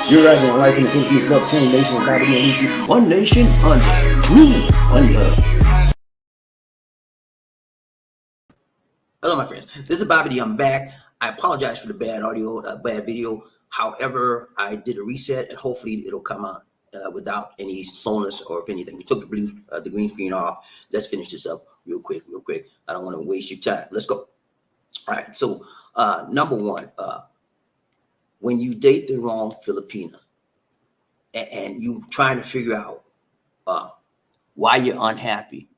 You're right in life in the Philippines, love change nation and God will lead you. One nation under one love. Hello, my friends. This is BobbieD. I'm back. I apologize for the bad audio, bad video. However, I did a reset, and hopefully it'll come out without any slowness or if anything. We took the green screen off. Let's finish this up real quick. I don't want to waste your time. Let's go. All right. So, number one, when you date the wrong Filipina and you trying to figure out why you're unhappy,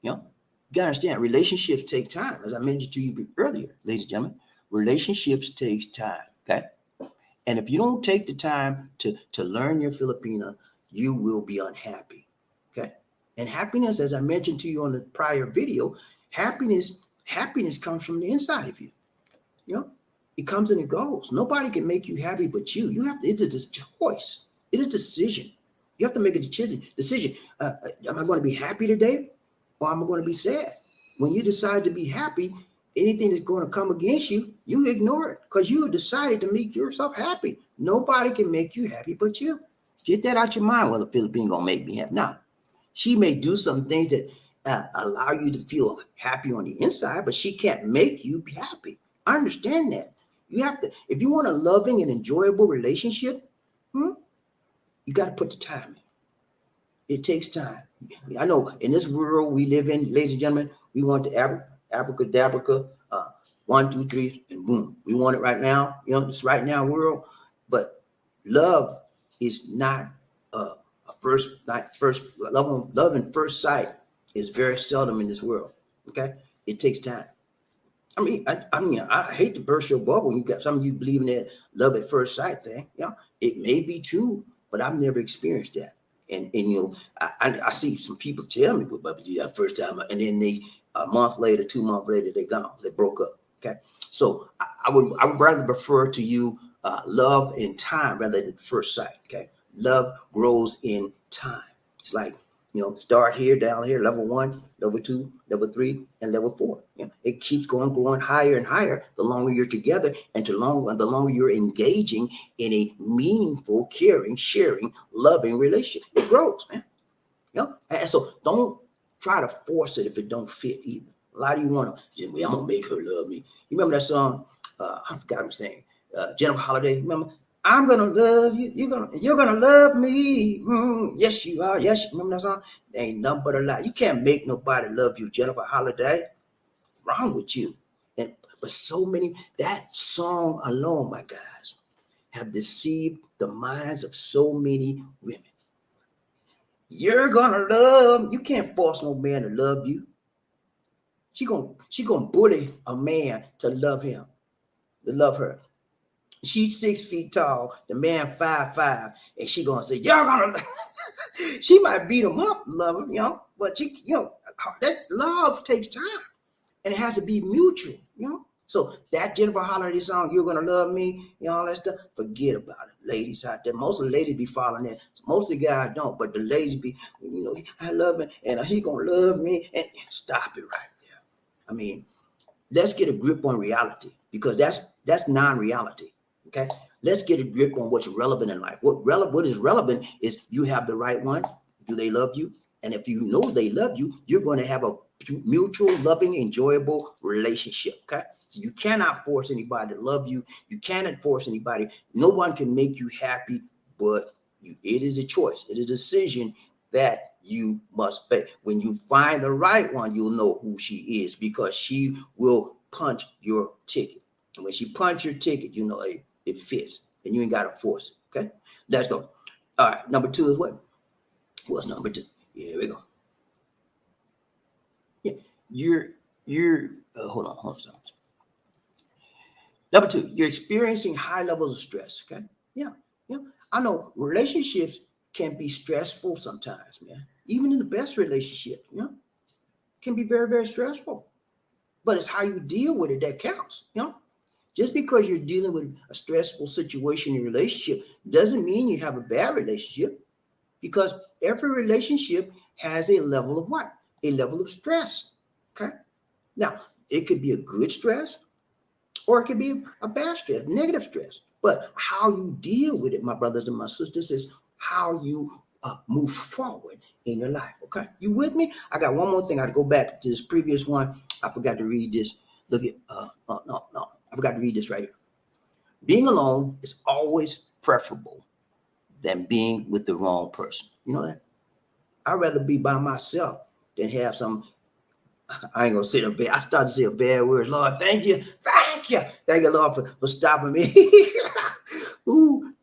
you know, you gotta understand relationships take time. As I mentioned to you earlier, ladies and gentlemen, relationships takes time. Okay. And if you don't take the time to learn your Filipina, you will be unhappy. Okay. And happiness, as I mentioned to you on the prior video, happiness comes from the inside of you. You know, it comes and it goes. Nobody can make you happy but you. You have to, it's a choice. It's a decision. You have to make a decision. Am I going to be happy today or am I going to be sad? When you decide to be happy, anything that's going to come against you, you ignore it because you decided to make yourself happy. Nobody can make you happy but you. Get that out your mind. Well, the Philippine going to make me happy. Now, she may do some things that allow you to feel happy on the inside, but she can't make you be happy. I understand that. You have to, if you want a loving and enjoyable relationship, you got to put the time in. It takes time. I know in this world we live in, ladies and gentlemen, we want the abracadabra, 1, 2, 3, and boom. We want it right now. You know, it's right now world. But love is not a love in first sight is very seldom in this world. Okay, it takes time. I mean, I hate to burst your bubble. You got some of you believe in that love at first sight thing. Yeah, it may be true, but I've never experienced that. And you know, I see some people tell me, "But that first time," and then they a month later, 2 months later, they gone. They broke up. Okay, so I would rather prefer to you love in time rather than first sight. Okay, love grows in time. It's like, you know, start here, down here, level 1, level 2, level 3, and level 4. You know, it keeps growing higher and higher the longer you're together, and the longer you're engaging in a meaningful, caring, sharing, loving relationship. It grows, man. You know, and so don't try to force it if it don't fit either. A lot of you want to, I'm gonna make her love me. You remember that song? I forgot what I'm saying. Jennifer Holiday. Remember? I'm gonna love you. You're gonna love me. Yes, you are. Yes, remember that song? There ain't nothing but a lie. You can't make nobody love you, Jennifer Holiday. What's wrong with you? But so many, that song alone, my guys, have deceived the minds of so many women. You're gonna love. You can't force no man to love you. She gonna bully a man to love him, to love her. She's 6 feet tall, the man 5'5", and she gonna say, "You're gonna." She might beat him up, love him, you know, but that love takes time, and it has to be mutual, you know. So that Jennifer Holiday song, "You're Gonna Love Me," you know, all that stuff, forget about it. Ladies out there, most of the ladies be following that. Most of the guys don't, but the ladies be, you know, I love him, and he gonna love me, and stop it right there. I mean, let's get a grip on reality, because that's non-reality. Okay, let's get a grip on what's relevant in life. What is relevant is you have the right one. Do they love you? And if you know they love you, you're going to have a mutual, loving, enjoyable relationship. Okay, so you cannot force anybody to love you. You cannot force anybody. No one can make you happy, but you. It is a choice. It is a decision that you must make. When you find the right one, you'll know who she is, because she will punch your ticket. And when she punch your ticket, you know it fits, and you ain't got to force it. Okay, let's go. All right, number 2 is what? What's number 2? Here we go. Yeah, you're hold on. Number 2, you're experiencing high levels of stress. Okay, yeah. I know relationships can be stressful sometimes, man. Even in the best relationship, you know, can be very, very stressful. But it's how you deal with it that counts, you know. Just because you're dealing with a stressful situation in a relationship doesn't mean you have a bad relationship, because every relationship has a level of what? A level of stress. Okay. Now, it could be a good stress, or it could be a bad stress, negative stress. But how you deal with it, my brothers and my sisters, is how you move forward in your life. Okay, you with me? I got one more thing. I got to go back to this previous one. I forgot to read this. Look at no. I forgot to read this right here. Being alone is always preferable than being with the wrong person. You know that? I'd rather be by myself than have some. I ain't gonna say a bad. I started to say a bad word. Lord, thank you, Lord, for stopping me. Ooh.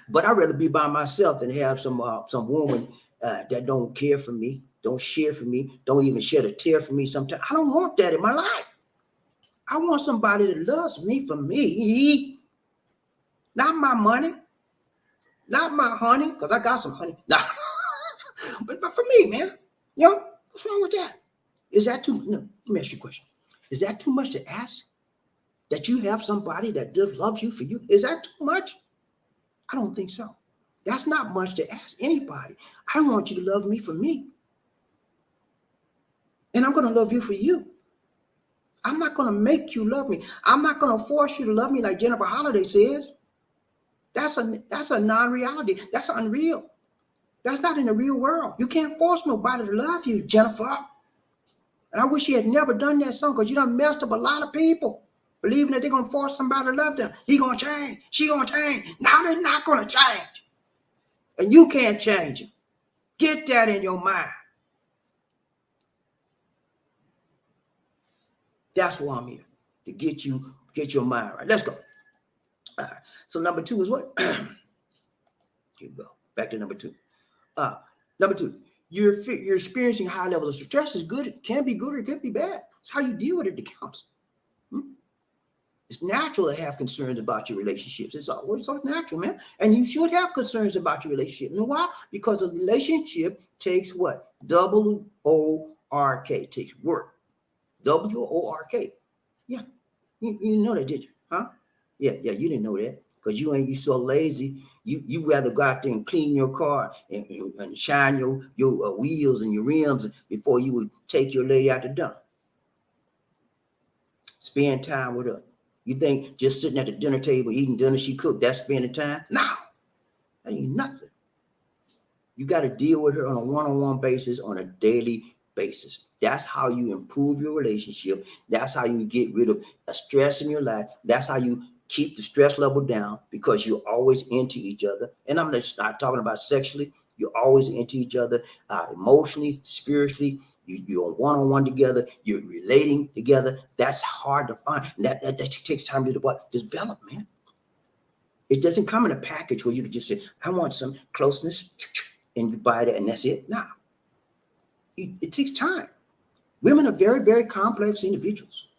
But I'd rather be by myself than have some woman that don't care for me, don't share for me, don't even shed a tear for me. Sometimes I don't want that in my life. I want somebody that loves me for me, not my money, not my honey, because I got some honey. Nah. but for me, man, you know, what's wrong with that? Is that too? No, let me ask you a question. Is that too much to ask? That you have somebody that just loves you for you? Is that too much? I don't think so. That's not much to ask anybody. I want you to love me for me. And I'm going to love you for you. I'm not going to make you love me. I'm not going to force you to love me like Jennifer Holliday says. That's a non-reality. That's unreal. That's not in the real world. You can't force nobody to love you, Jennifer. And I wish you had never done that song, because you done messed up a lot of people believing that they're going to force somebody to love them. He going to change. She going to change. Now they're not going to change. And you can't change it. Get that in your mind. That's why I'm here, to get your mind right. Let's go. All right. So number 2 is what? Here we go. Back to number 2. Number 2, you're experiencing high levels of stress. Is good. It can be good or it can be bad. It's how you deal with it that counts. It's natural to have concerns about your relationships. It's always so natural, man. And you should have concerns about your relationship. You know why? Because a relationship takes what? W-O-R-K. Takes work. W-O-R-K. Yeah. You know that, did you? Huh? Yeah, you didn't know that. Because you so lazy. You rather go out there and clean your car and shine your wheels and your rims before you would take your lady out the dump. Spend time with her. You think just sitting at the dinner table eating dinner she cooked, that's spending time? No, that ain't nothing. You got to deal with her on a one-on-one basis, on a daily basis. That's how you improve your relationship. That's how you get rid of a stress in your life. That's how you keep the stress level down, because you're always into each other. And I'm not talking about sexually. You're always into each other, emotionally, spiritually. You're one-on-one together. You're relating together. That's hard to find. And that takes time to develop, man. It doesn't come in a package where you can just say, I want some closeness, and you buy that and that's it. No. It takes time. Women are very, very complex individuals.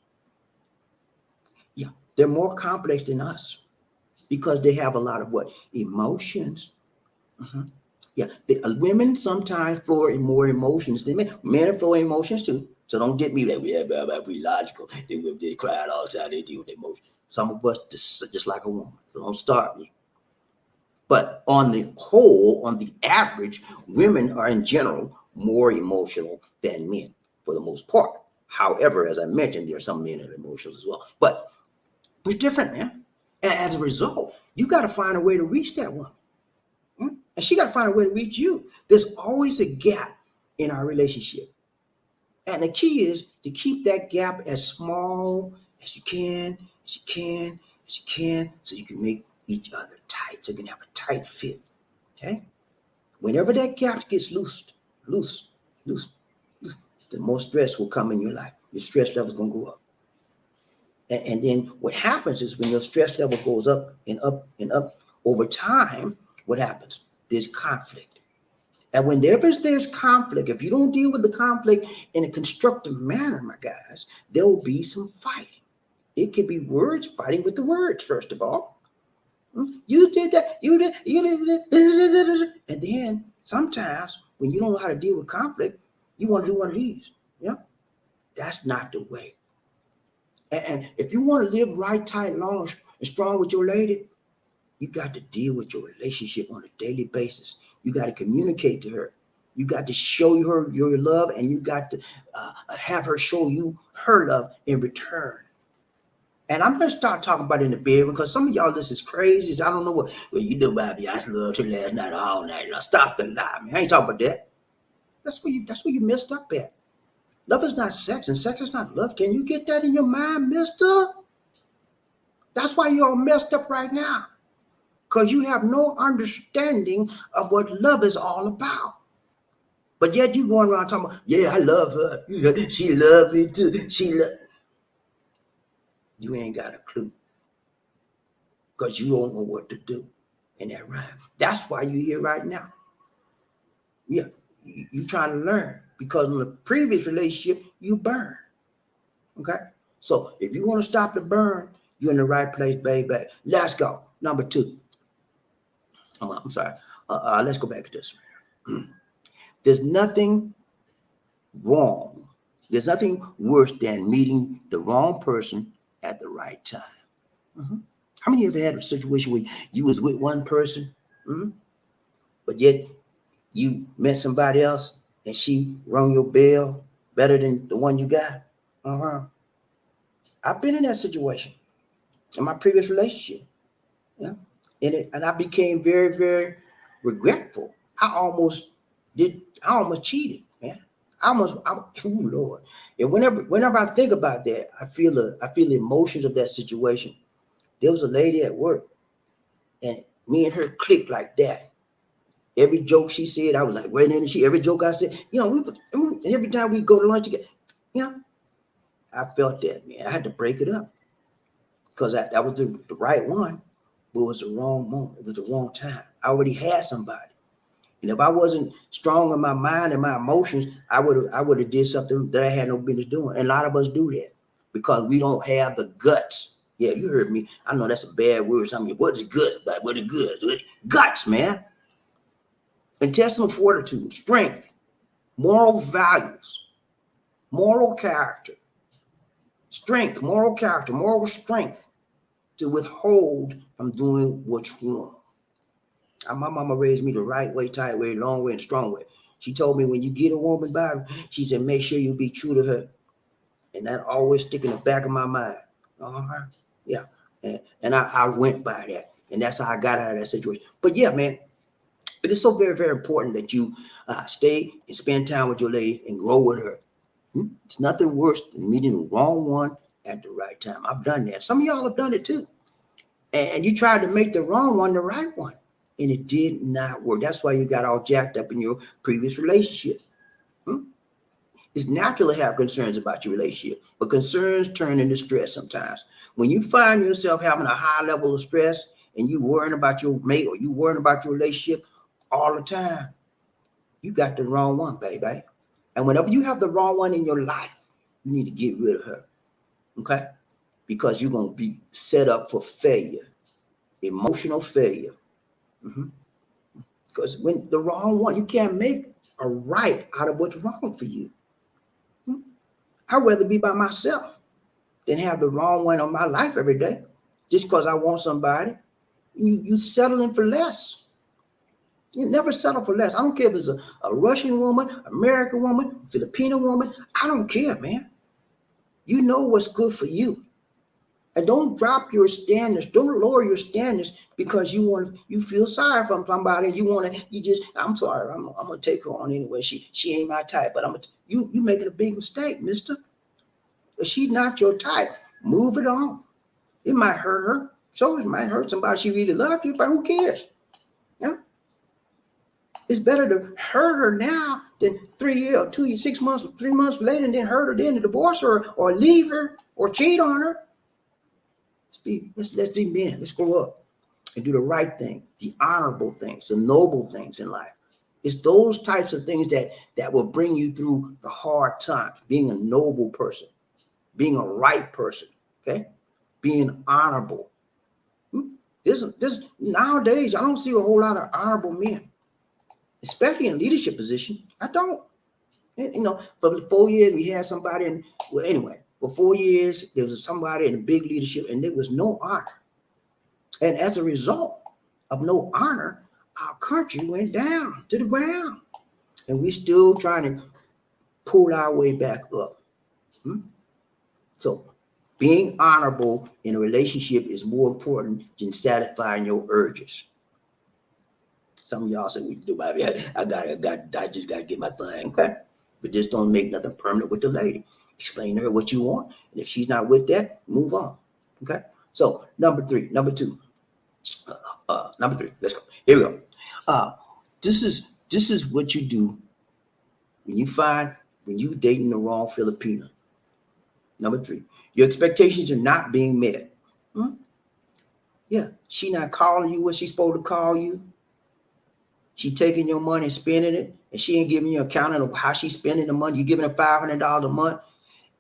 Yeah, they're more complex than us because they have a lot of what? Emotions. Uh-huh. Yeah, women sometimes flow in more emotions than men. Men flow in emotions too. So don't get me like, yeah, we logical. They cry all the time. They deal with emotions. Some of us just like a woman. So don't start me. But on the whole, on the average, women are in general more emotional than men for the most part. However, as I mentioned, there are some men that are emotional as well. But we're different, man. And as a result, you got to find a way to reach that woman. And she got to find a way to reach you. There's always a gap in our relationship. And the key is to keep that gap as small as you can, so you can make each other tight, so you can have a tight fit. Okay? Whenever that gap gets loose, the more stress will come in your life. Your stress level is going to go up. And then what happens is when your stress level goes up and up and up, over time, what happens? There's conflict. And whenever there's conflict, if you don't deal with the conflict in a constructive manner, my guys, there will be some fighting. It could be words, fighting with the words, first of all. You did that, you did that. And then sometimes when you don't know how to deal with conflict, you want to do one of these. Yeah, that's not the way. And if you want to live right, tight, long, and strong with your lady, you got to deal with your relationship on a daily basis. You got to communicate to her. You got to show her your love, and you got to have her show you her love in return. And I'm gonna start talking about it in the bedroom because some of y'all this is crazy. I don't know what. Well, you know, Bobby, I loved her last night all night. Now stop the lie, man. I ain't talking about that. That's where you messed up at. Love is not sex, and sex is not love. Can you get that in your mind, mister? That's why you're all messed up right now. Because you have no understanding of what love is all about. But yet you going around talking about, yeah, I love her. She loves me too. You ain't got a clue. Because you don't know what to do in that rhyme. That's why you're here right now. Yeah, you trying to learn. Because in the previous relationship, you burned. Okay? So if you want to stop the burn, you're in the right place, baby. Let's go. Number 2. I'm sorry. Let's go back to this. There's nothing wrong. There's nothing worse than meeting the wrong person at the right time. Mm-hmm. How many of you ever had a situation where you was with one person, but yet you met somebody else and she rung your bell better than the one you got? I've been in that situation in my previous relationship. Yeah. And I became very, very regretful. I almost cheated, man. Oh Lord. And whenever I think about that, I feel the emotions of that situation. There was a lady at work, and me and her clicked like that. Every joke she said, I was like, wait a minute, every joke I said, every time we go to lunch together, I felt that, man. I had to break it up because that was the right one, but it was the wrong moment. It was the wrong time. I already had somebody. And if I wasn't strong in my mind and my emotions, I would have did something that I had no business doing. And a lot of us do that because we don't have the guts. Yeah, you heard me. I know that's a bad word. What's guts? But what the goods? Guts, man. Intestinal fortitude, strength, moral values, moral character, moral strength to withhold from doing what's wrong. My mama raised me the right way, tight way, long way, and strong way. She told me when you get a woman, Bobby, she said, make sure you be true to her. And that always stick in the back of my mind. Yeah. And I went by that. And that's how I got out of that situation. But yeah, man, it is so very, very important that you stay and spend time with your lady and grow with her. It's nothing worse than meeting the wrong one at the right time. I've done that. Some of y'all have done it too. And you tried to make the wrong one the right one. And it did not work. That's why you got all jacked up in your previous relationship. It's natural to have concerns about your relationship, but concerns turn into stress sometimes. When you find yourself having a high level of stress and you worrying about your mate or you worrying about your relationship all the time, you got the wrong one, baby. And whenever you have the wrong one in your life, you need to get rid of her, okay? Because you're going to be set up for failure, emotional failure. Because when the wrong one, you can't make a right out of what's wrong for you. I'd rather be by myself than have the wrong one on my life every day just because I want somebody. You settling for less. You never settle for less. I don't care if it's a Russian woman, American woman, Filipino woman. I don't care, man. You know what's good for you. And don't drop your standards. Don't lower your standards because you feel sorry from somebody. I'm sorry. I'm gonna take her on anyway. She ain't my type, but you making a big mistake, mister. If she's not your type, move it on. It might hurt her. So it might hurt somebody she really loved you, but who cares? Yeah. It's better to hurt her now than 3 years or 2 years, 6 months, 3 months later, and then hurt her, then to divorce her or leave her or cheat on her. Let's be men. Let's grow up and do the right thing, the honorable things, the noble things in life. It's those types of things that will bring you through the hard times. Being a noble person, being a right person, okay? Being honorable. This nowadays, I don't see a whole lot of honorable men, especially in leadership position. I don't. For 4 years we had somebody for 4 years there was somebody in big leadership and there was no honor. And as a result of no honor, our country went down to the ground. And we still trying to pull our way back up. So Being honorable in a relationship is more important than satisfying your urges. Some of y'all say, "We do, baby. I just gotta get my thing." Okay, but just don't make nothing permanent with the lady. Explain to her what you want, and if she's not with that, move on. Okay. So number three, number two, number three. Let's go. Here we go. Uh, this is what you do when you dating the wrong Filipina. Number three, your expectations are not being met. Hmm? Yeah, she not calling you what she's supposed to call you. She taking your money and spending it, and she ain't giving you an accounting of how she's spending the money. You giving her $500 a month,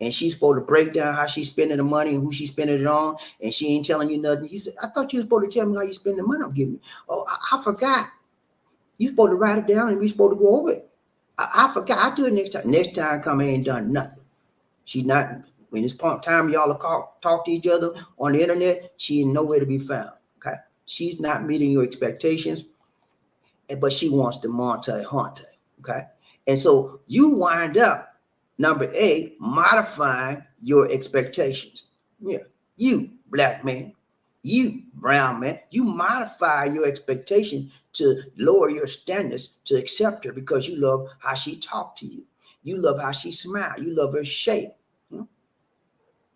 and she's supposed to break down how she's spending the money and who she's spending it on, and she ain't telling you nothing. You said, "I thought you were supposed to tell me how you spend the money I'm giving you." "Oh, I forgot." You supposed to write it down, and we supposed to go over it. I forgot. I'll do it next time. Next time, come here ain't done nothing. She's not. When it's time y'all talk to each other on the internet, she ain't nowhere to be found. Okay, she's not meeting your expectations, but she wants the Monte Hante. Okay, and so you wind up number A, modifying your expectations. Yeah, you black man, you brown man, you modify your expectation to lower your standards to accept her because you love how she talked to you. You love how she smiled. You love her shape.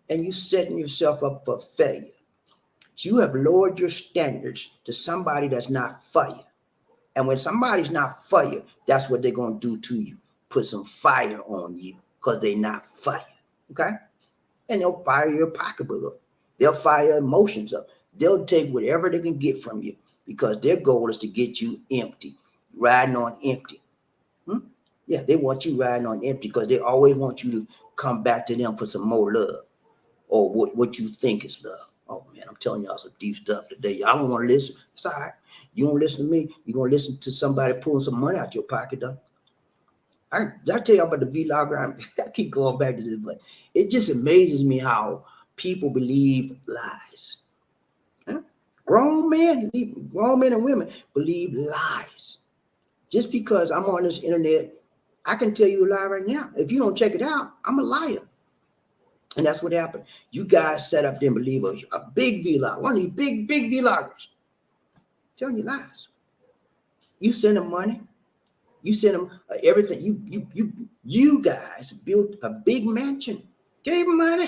And you setting yourself up for failure. You have lowered your standards to somebody that's not for you. And when somebody's not for you, that's what they're going to do to you. Put some fire on you because they're not for you. Okay? And they'll fire your pocketbook up. They'll fire your emotions up. They'll take whatever they can get from you because their goal is to get you empty, riding on empty. Yeah, they want you riding on empty because they always want you to come back to them for some more love or what you think is love. Oh, man, I'm telling y'all some deep stuff today. Y'all don't want to listen. It's all right. You don't listen to me. You're going to listen to somebody pulling some money out your pocket, though. I tell y'all about the vlogger. I keep going back to this, but it just amazes me how people believe lies. Huh? Grown men and women believe lies. Just because I'm on this internet, I can tell you a lie right now. If you don't check it out, I'm a liar. And that's what happened. You guys set up there and believe a big vlog, one of these big vloggers telling you lies. You send them money. You send them everything. You guys built a big mansion. Gave them money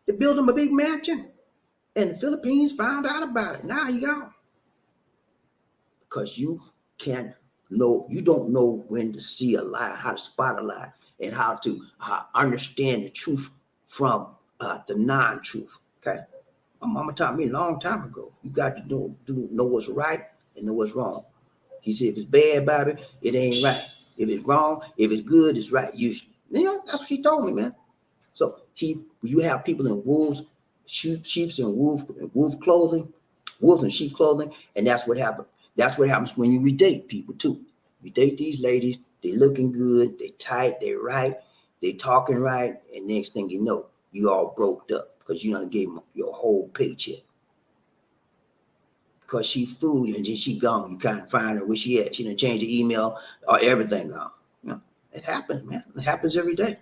to build them a big mansion. And the Philippines found out about it. Now you gone. Because you don't know when to see a lie, how to spot a lie, and how to understand the truth from the non-truth. Okay, my mama taught me a long time ago. You got to know what's right and know what's wrong. He said, if it's bad, Bobby, it ain't right. If it's wrong, if it's good, it's right. Usually, that's what she told me, man. So you have people in sheep's and wolf clothing, wolves and sheep's clothing, and that's what happened. That's what happens when you date people too. You date these ladies, they looking good, they tight, they right, they talking right, and next thing you know, you all broke up because you done gave them your whole paycheck. Because she fooled you and then she gone. You can't find her where she at. She done changed the email or everything gone. It happens, man. It happens every day.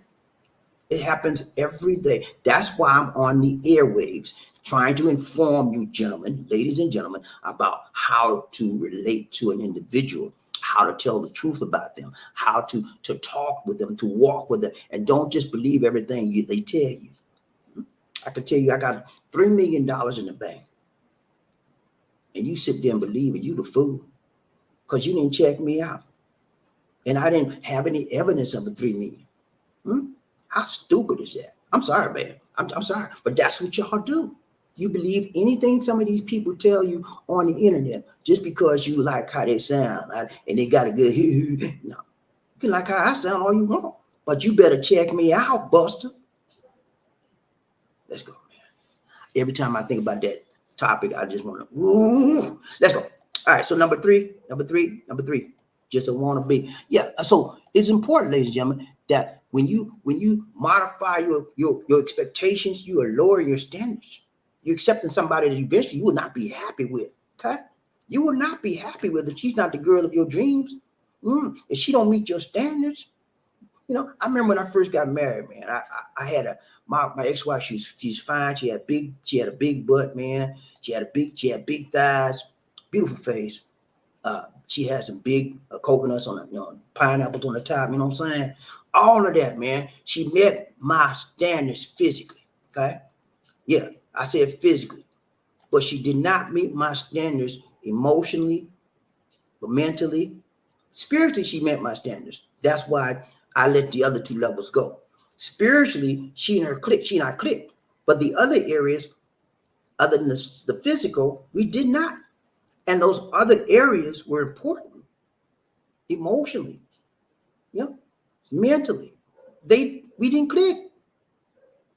It happens every day. That's why I'm on the airwaves trying to inform you, gentlemen, ladies and gentlemen, about how to relate to an individual, how to tell the truth about them, how to talk with them, to walk with them, and don't just believe everything they tell you. I can tell you I got $3 million in the bank, and you sit there and believe it, you the fool, because you didn't check me out, and I didn't have any evidence of the $3 million. How stupid is that? I'm sorry, man. I'm sorry, but that's what y'all do. You believe anything some of these people tell you on the internet just because you like how they sound and they got a good no. You can like how I sound all you want, but you better check me out, Buster. Let's go, man. Every time I think about that topic, I just want to woo. Let's go. All right, so number three. Just a wannabe. Yeah, so it's important, ladies and gentlemen, that when you modify your expectations, you are lowering your standards. You're accepting somebody that eventually you will not be happy with. Okay, you will not be happy with if she's not the girl of your dreams. If she don't meet your standards, You know, I remember when I first got married, man. I had my ex-wife. She's fine. She had a big butt, man. She had big thighs, beautiful face. She had some big coconuts on the, pineapples on the top. You know what I'm saying? All of that, man. She met my standards physically. Okay, yeah, I said physically, but she did not meet my standards emotionally, mentally, spiritually. She met my standards. That's why I let the other two levels go. Spiritually, she and I clicked, but the other areas, other than the physical, we did not. And those other areas were important emotionally, you know, mentally. We didn't click.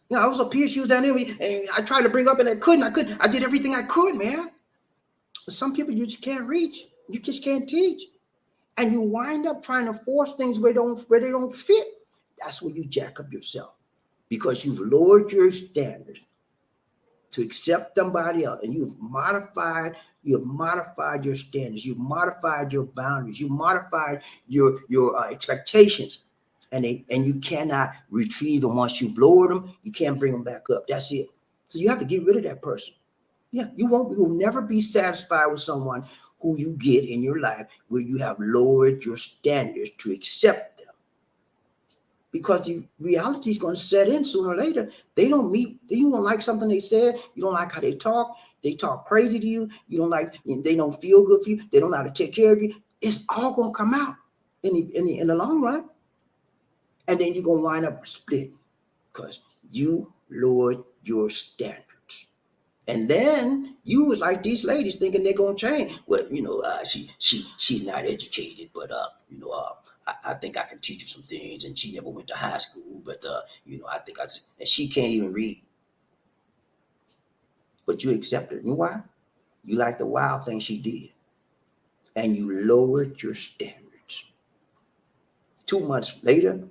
You know, I was up here, she was down there, and I tried to bring up and I couldn't. I did everything I could, man. But some people you just can't reach. You just can't teach. And you wind up trying to force things where they don't fit. That's where you jack up yourself because you've lowered your standards to accept somebody else, and you've modified your standards, you've modified your boundaries, you've modified your expectations, and you cannot retrieve them. Once you've lowered them, you can't bring them back up. That's it. So you have to get rid of that person. Yeah, you will never be satisfied with someone who you get in your life where you have lowered your standards to accept them. Because the reality is going to set in sooner or later. You don't like something they said, you don't like how they talk crazy to you, you don't like, they don't feel good for you, they don't know how to take care of you. It's all going to come out in the long run. And then you're going to wind up splitting because you lowered your standards. And then you was like these ladies thinking they're gonna change. Well, she's not educated, but I think I can teach her some things. And she never went to high school, but I think and she can't even read. But you accepted. You know why? You like the wild thing she did, and you lowered your standards. 2 months later,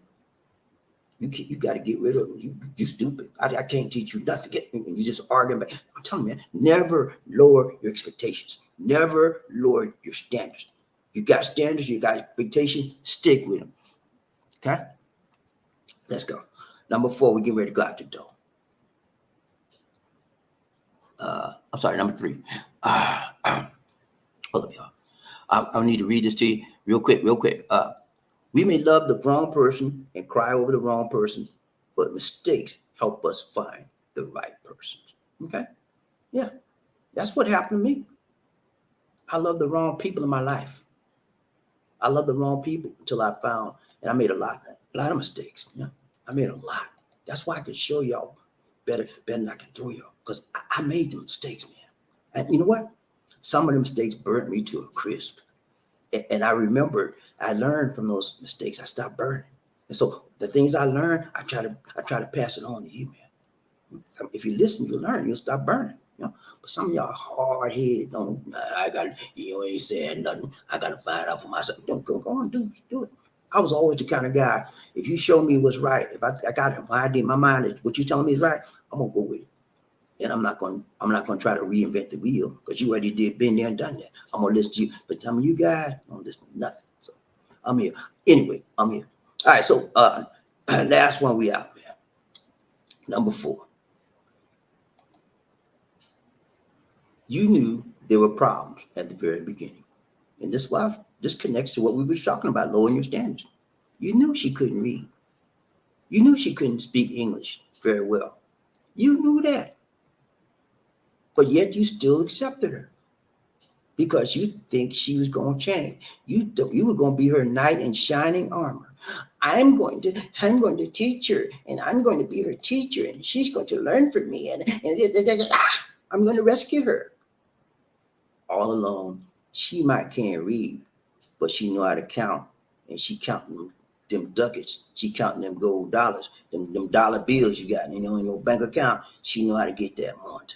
you got to get rid of them. You stupid. I can't teach you nothing. You just arguing back. I'm telling you, man, never lower your expectations. Never lower your standards. You got standards, you got expectations, stick with them. Okay? Let's go. Number 4, we get ready to go out the door. I'm sorry, number 3. Hold up, y'all. I need to read this to you real quick. We may love the wrong person and cry over the wrong person, but mistakes help us find the right person. Okay? Yeah, that's what happened to me. I love the wrong people in my life. I love the wrong people until I found, and I made a lot of mistakes. Yeah, I made a lot. That's why I can show y'all better than I can throw y'all, because I made the mistakes, man. And you know what? Some of the mistakes burnt me to a crisp. And I remember I learned from those mistakes. I stopped burning. And so the things I learned, I try to pass it on to you, man. If you listen, you'll learn. You'll stop burning. But some of y'all hard-headed. You ain't saying nothing. I got to find out for myself. Don't go on, do it. I was always the kind of guy, if you show me what's right, if I got an idea in my mind that what you're telling me is right, I'm going to go with it. And I'm not going to try to reinvent the wheel because you already been there and done that. I'm going to listen to you. But some of you guys don't listen to nothing. So I'm here. Anyway, I'm here. All right. So last one we out, man. Number 4. You knew there were problems at the very beginning. And this connects to what we were talking about, lowering your standards. You knew she couldn't read. You knew she couldn't speak English very well. You knew that. But yet you still accepted her because you think she was going to change. You were going to be her knight in shining armor. I'm going to teach her, and I'm going to be her teacher, and she's going to learn from me, and I'm going to rescue her. All alone, she might can't read, but she know how to count, and she counting them ducats. She counting them gold dollars, them dollar bills you got, in your bank account. She know how to get that money.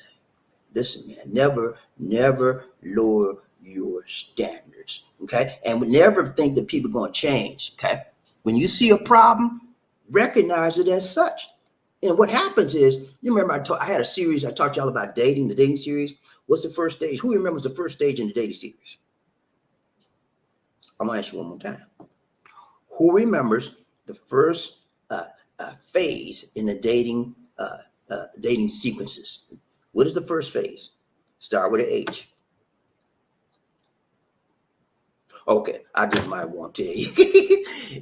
Listen, man, never lower your standards, okay? And never think that people are going to change, okay? When you see a problem, recognize it as such. And what happens is, you remember I had a series, I taught y'all about the dating series. What's the first stage? Who remembers the first stage in the dating series? I'm going to ask you one more time. Who remembers The first phase in the dating sequences. What is the first phase? Start with an H. Okay, I just might want to tell you.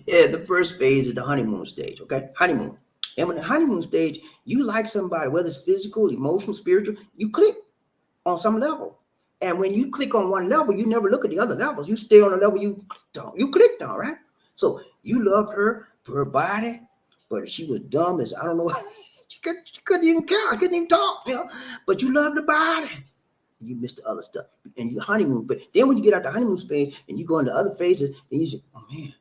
Yeah, the first phase is the honeymoon stage. Okay, honeymoon. And when the honeymoon stage, you like somebody, whether it's physical, emotional, spiritual, you click on some level. And when you click on one level, you never look at the other levels. You stay on the level you clicked on. You clicked on, right? So you loved her for her body, but she was dumb as I don't know. She couldn't even count. Couldn't even talk. You know, but you loved the body. You miss the other stuff. And your honeymoon phase. Then when you get out the honeymoon phase and you go into other phases, and you say, oh man,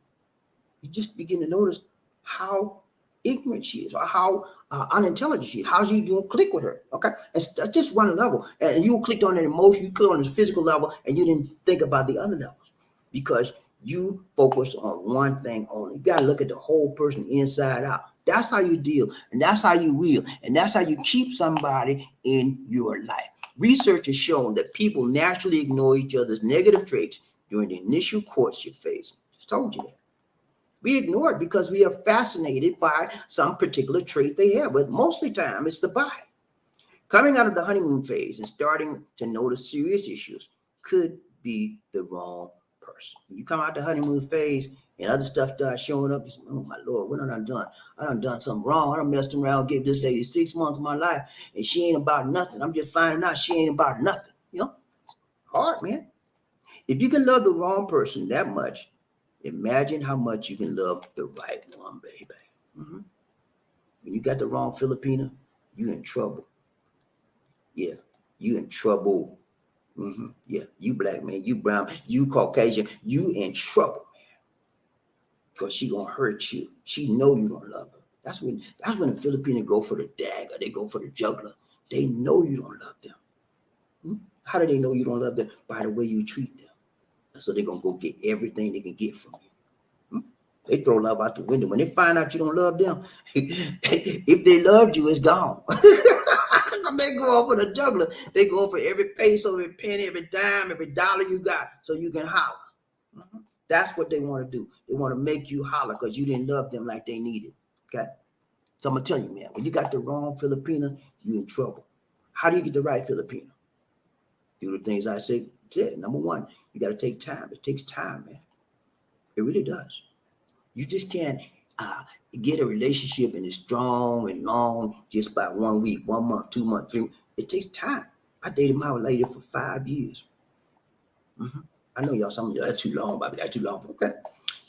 you just begin to notice how ignorant she is or how unintelligent she is. How you doing click with her. Okay. And that's just one level. And you clicked on an emotion, you clicked on the physical level, and you didn't think about the other levels because you focus on one thing only. You got to look at the whole person inside out. That's how you deal, and that's how you will, and that's how you keep somebody in your life. Research has shown that people naturally ignore each other's negative traits during the initial courtship phase. Just told you that. We ignore it because we are fascinated by some particular trait they have, but most of the time it's the body. Coming out of the honeymoon phase and starting to notice serious issues could be the wrong person. When you come out the honeymoon phase and other stuff starts showing up, you say, oh my Lord, what I done? I done something wrong. I done messed around, gave this lady 6 months of my life, and she ain't about nothing. I'm just finding out she ain't about nothing. You know, it's hard, man. If you can love the wrong person that much, imagine how much you can love the right one, baby. Mm-hmm. When you got the wrong Filipina, you in trouble. Yeah, you in trouble. Mm-hmm. Yeah, you black man, you brown, you Caucasian, you in trouble, man. Because she gonna hurt you. She know you don't love her. That's when the Filipino go for the dagger. They go for the juggler. They know you don't love them. Hmm? How do they know you don't love them? By the way you treat them. So they're gonna go get everything they can get from you. Hmm? They throw love out the window. When they find out you don't love them, if they loved you, it's gone. They go over the juggler. They go for every peso, every penny, every dime, every dollar you got so you can holler. Mm-hmm. That's what they want to do. They want to make you holler because you didn't love them like they needed. Okay? So I'm going to tell you, man, when you got the wrong Filipina, you in trouble. How do you get the right Filipina? Do the things I said. Number one, you got to take time. It takes time, man. It really does. You just can't get a relationship and it's strong and long just by 1 week, 1 month, 2 months, 3 months. It takes time. I dated my lady for 5 years. Mm-hmm. I know y'all, some of y'all, that's too long, Bobby. That's too long. Okay.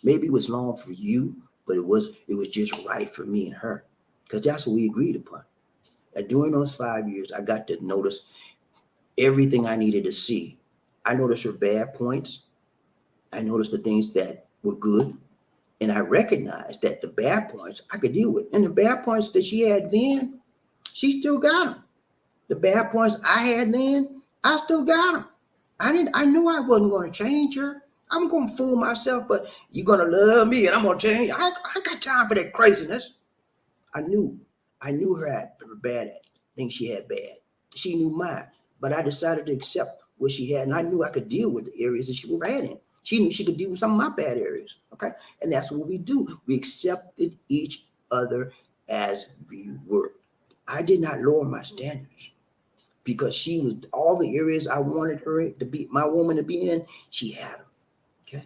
Maybe it was long for you, but it was just right for me and her because that's what we agreed upon. And during those 5 years, I got to notice everything I needed to see. I noticed her bad points. I noticed the things that were good. And I recognized that the bad points I could deal with. And the bad points that she had then, she still got them. The bad points I had then, I still got them. I knew I wasn't going to change her. I'm going to fool myself, but you're going to love me and I'm going to change. I got time for that craziness. I knew her bad things she had bad. She knew mine, but I decided to accept what she had. And I knew I could deal with the areas that she was bad in. She knew she could deal with some of my bad areas. Okay. And that's what we do. We accepted each other as we were. I did not lower my standards because she was all the areas I wanted her to be, my woman to be in, she had them. Okay.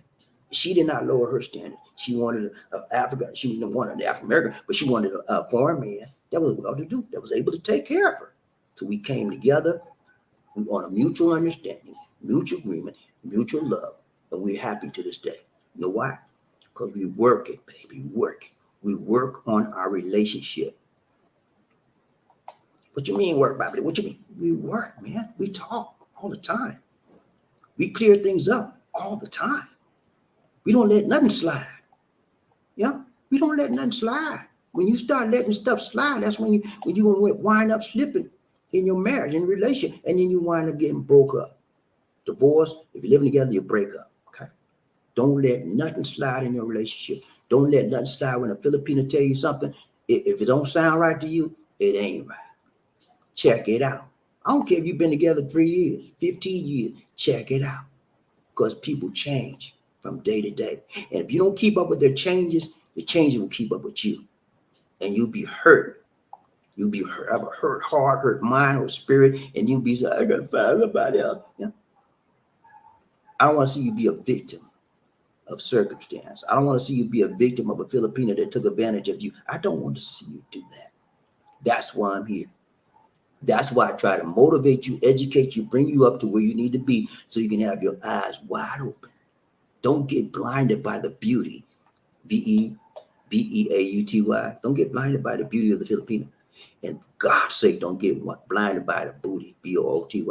She did not lower her standards. She wanted Africa. She didn't want an African American, but she wanted a foreign man that was well to do, that was able to take care of her. So we came together on a mutual understanding, mutual agreement, mutual love. And we're happy to this day. You know why? Because we work it, baby, work it. We work on our relationship. What you mean work, Bobby? What you mean? We work, man. We talk all the time. We clear things up all the time. We don't let nothing slide. Yeah, we don't let nothing slide. When you start letting stuff slide, that's when you gonna wind up slipping in your marriage, in a relationship, and then you wind up getting broke up. Divorce, if you're living together, you break up. Okay. Don't let nothing slide in your relationship. Don't let nothing slide when a Filipino tell you something. If it don't sound right to you, it ain't right. Check it out. I don't care if you've been together 3 years, 15 years. Check it out. Because people change from day to day. And if you don't keep up with their changes, The changes will keep up with you, and you'll be hurt. You'll be hurt, have a hurt heart, hurt mind, or spirit, and you'll be like, I gotta find somebody else. Yeah. I don't want to see you be a victim of circumstance. I don't want to see you be a victim of a Filipino that took advantage of you. I don't want to see you do that. That's why I'm here. That's why I try to motivate you, educate you, bring you up to where you need to be so you can have your eyes wide open. Don't get blinded by the beauty, Beauty. Don't get blinded by the beauty of the Filipino. And for God's sake, don't get blinded by the booty, Booty.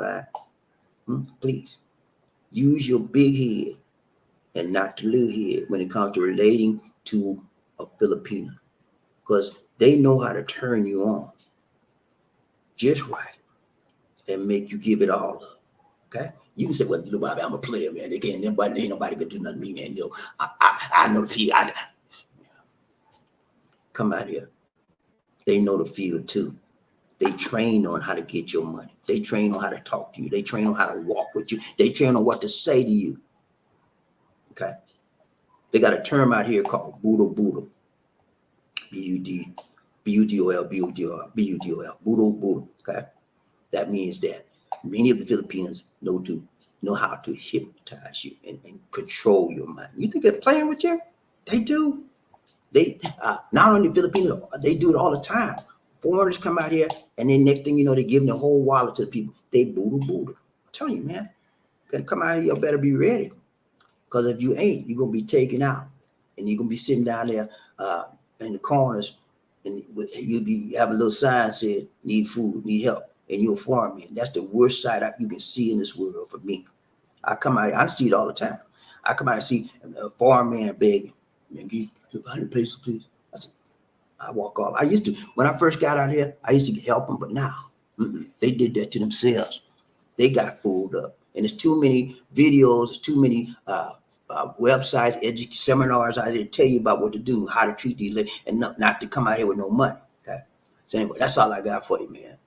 Please use your big head and not the little head when it comes to relating to a Filipino, because they know how to turn you on just right and make you give it all up. Okay, you can say, "Well, Bobby, I'm a player, man. They can't. Ain't nobody can do nothing to me, man. I know the field. Come out here. They know the field too. They train on how to get your money. They train on how to talk to you. They train on how to walk with you. They train on what to say to you. Okay, they got a term out here called boodle, B-U-D, B-U-D-O-L, B-U-D-O-L, B-U-D-O-L, boodle. Okay, that means that many of the Filipinos know how to hypnotize you and control your mind. You think they're playing with you? They do. They not only Filipinos, they do it all the time. Foreigners come out here, and then next thing you know, they're giving the whole wallet to the people. They boodle. I'm telling you, man, better come out here. You better be ready, because if you ain't, you're gonna be taken out, and you're gonna be sitting down there in the corners, and you'll be having a little sign said, "Need food, need help." And you're a foreign man. That's the worst sight you can see in this world for me. I come out, I see it all the time. I come out and see a foreign man begging, "Man, give 100 pesos, please." I walk off. I used to, when I first got out here, I used to help them, but now they did that to themselves. They got fooled up. And there's too many videos, there's too many websites, seminars out there to tell you about what to do, how to treat these ladies, and not to come out here with no money. Okay. So anyway, that's all I got for you, man.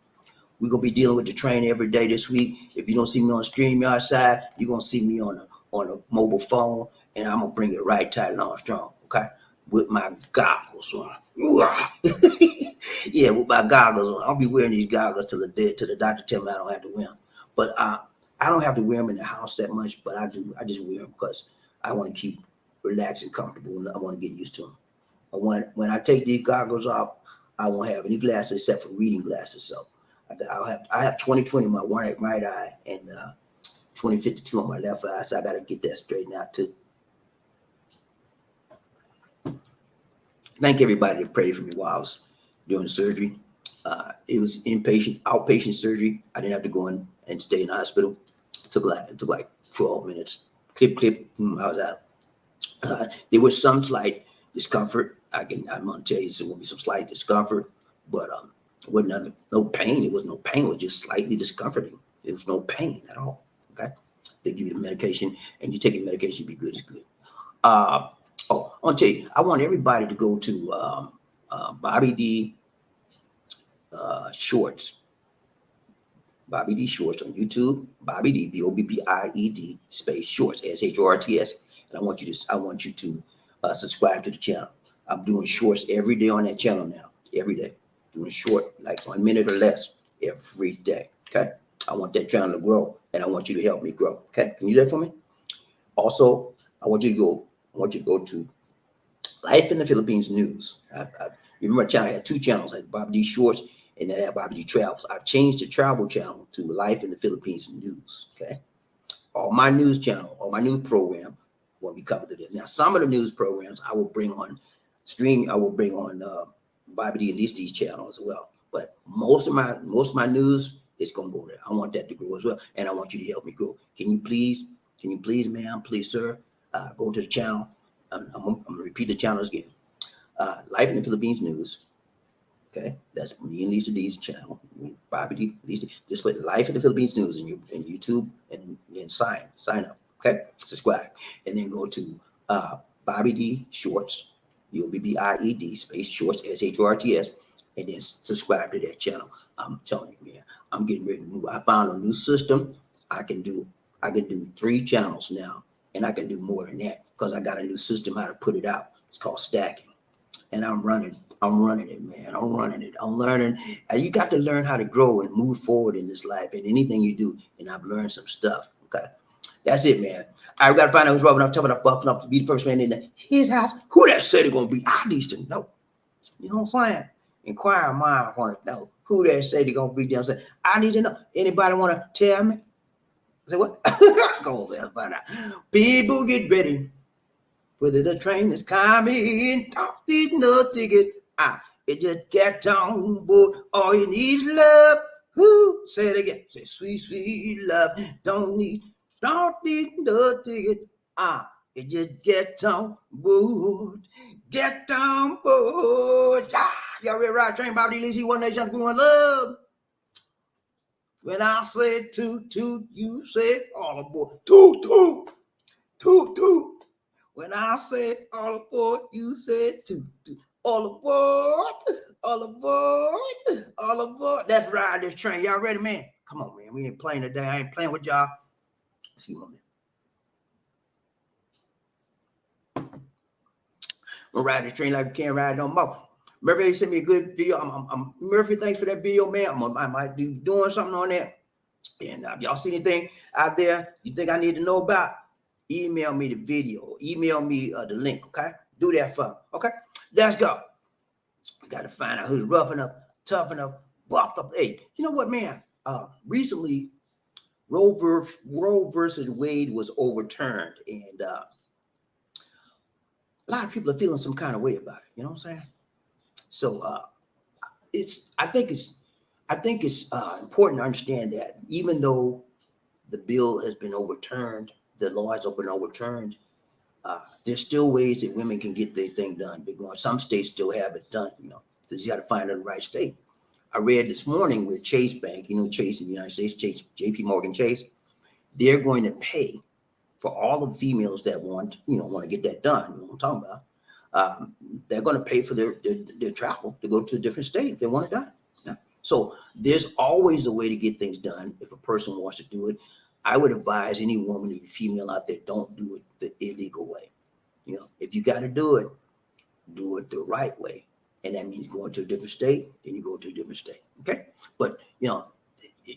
We're gonna be dealing with the train every day this week. If you don't see me on the StreamYard side, you're gonna see me on a mobile phone, and I'm gonna bring it right tight and strong, okay? With my goggles on. Yeah, with my goggles on. I'll be wearing these goggles till the doctor tell me I don't have to wear them. But I don't have to wear them in the house that much, but I do. I just wear them because I want to keep relaxed and comfortable, and I want to get used to them. When I take these goggles off, I won't have any glasses except for reading glasses. So I have 20/20 in my right eye and 20/52 on my left eye. So I got to get that straightened out too. Thank everybody that prayed for me while I was doing surgery. It was outpatient surgery. I didn't have to go in and stay in the hospital. It took like 12 minutes. Clip. I was out. There was some slight discomfort. I'm gonna tell you, there will be some slight discomfort, but it wasn't no pain. It was no pain. It was just slightly discomforting. There was no pain at all. Okay, they give you the medication, and you take the medication, be good. It's good. I want to tell you, I want everybody to go to BobbieD Shorts. BobbieD Shorts on YouTube. BobbieD, BobbieD space Shorts, SHORTS. And I want you to subscribe to the channel. I'm doing shorts every day on that channel now. Every day, doing short, like 1 minute or less every day. Okay. I want that channel to grow, and I want you to help me grow. Okay. Can you do that for me? Also, I want you to go to Life in the Philippines News. You remember my channel, I had two channels, like BobbieD Shorts, and then I had BobbieD Travels. I've changed the travel channel to Life in the Philippines News. Okay. All my news program will be covered to this. Now, some of the news programs I will bring on BobbieD and these channels as well. But most of my news is gonna go there. I want that to grow as well, and I want you to help me grow. Can you please, ma'am, please, sir, go to the channel. I'm gonna repeat the channels again. Life in the Philippines News. Okay, that's me and Lisa D's channel. BobbieD, Lisa. Just put Life in the Philippines News in YouTube, and then sign up. Okay, subscribe, and then go to BobbieD Shorts, BobbieD space Shorts, SHORTS, and then subscribe to that channel. I'm telling you, man, I'm getting ready to move. I found a new system. I can do 3 channels now, and I can do more than that because I got a new system how to put it out. It's called stacking. and I'm running it, man. I'm running it. I'm learning. You got to learn how to grow and move forward in this life and anything you do. And I've learned some stuff. Okay. That's it, man. All right, we got to find out who's rubbing up, talking about buffing up to be the first man in his house. Who that said it's going to be? I need to know. You know what I'm saying? Inquiring mind want to know who that said they're going to be there. Saying, I need to know. Anybody want to tell me? I said, what? Go over there, find out. People get ready. Whether the train is coming, don't need no ticket. It just get on board. All you need is love. Who? Say it again. Say sweet, sweet love. Don't need no ticket. It just get on board. Get on board. Y'all ready to ride train? BobbieD, Lizzie, One Nation, One Love. When I say toot, toot, you say all aboard. Toot, toot, toot, toot. When I said all aboard, you said toot, toot. All aboard, all aboard, all aboard. Let's ride this train. Y'all ready, man? Come on, man. We ain't playing today. I ain't playing with y'all. Let's see, man. I'm gonna ride this train like we can't ride no more. Murphy sent me a good video. Murphy, thanks for that video, man. I might be doing something on that. And if y'all see anything out there you think I need to know about, email me the video, email me the link, okay? Do that for me, okay? Let's go. We got to find out who's rough enough, tough enough, buffed up. Hey, you know what, man? Recently, Roe versus Wade was overturned, and a lot of people are feeling some kind of way about it. You know what I'm saying? So I think it's important to understand that even though the bill has been overturned, the law has been overturned, there's still ways that women can get their thing done. Because some states still have it done, you know, because you got to find the right state. I read this morning where Chase Bank, you know, Chase in the United States, JP Morgan Chase, they're going to pay for all the females that want to get that done. You know what I'm talking about? They're going to pay for their travel to go to a different state if they want it done. Yeah. So there's always a way to get things done if a person wants to do it. I would advise any woman or female out there, don't do it the illegal way. You know, if you got to do it the right way. And that means going to a different state, then you go to a different state. Okay. But, you know,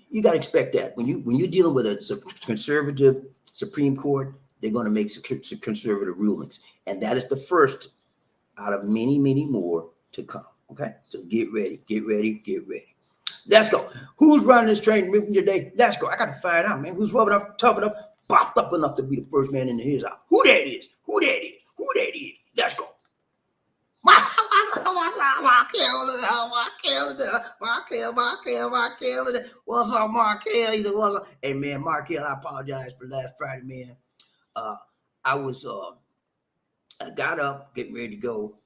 you got to expect that when you're dealing with a conservative Supreme Court, they're going to make some conservative rulings. And that is the first out of many, many more to come. Okay. So get ready, get ready, get ready. Let's go. Who's running this train moving today? Let's go. I got to find out, man. Who's rubbing up, tough enough, popped up enough to be the first man in his house? Who that is? Who that is? Who that is? Let's go. What's up, Markel? He said, what's up? Hey, man, Markel, I apologize for last Friday, man. I got up, getting ready to go,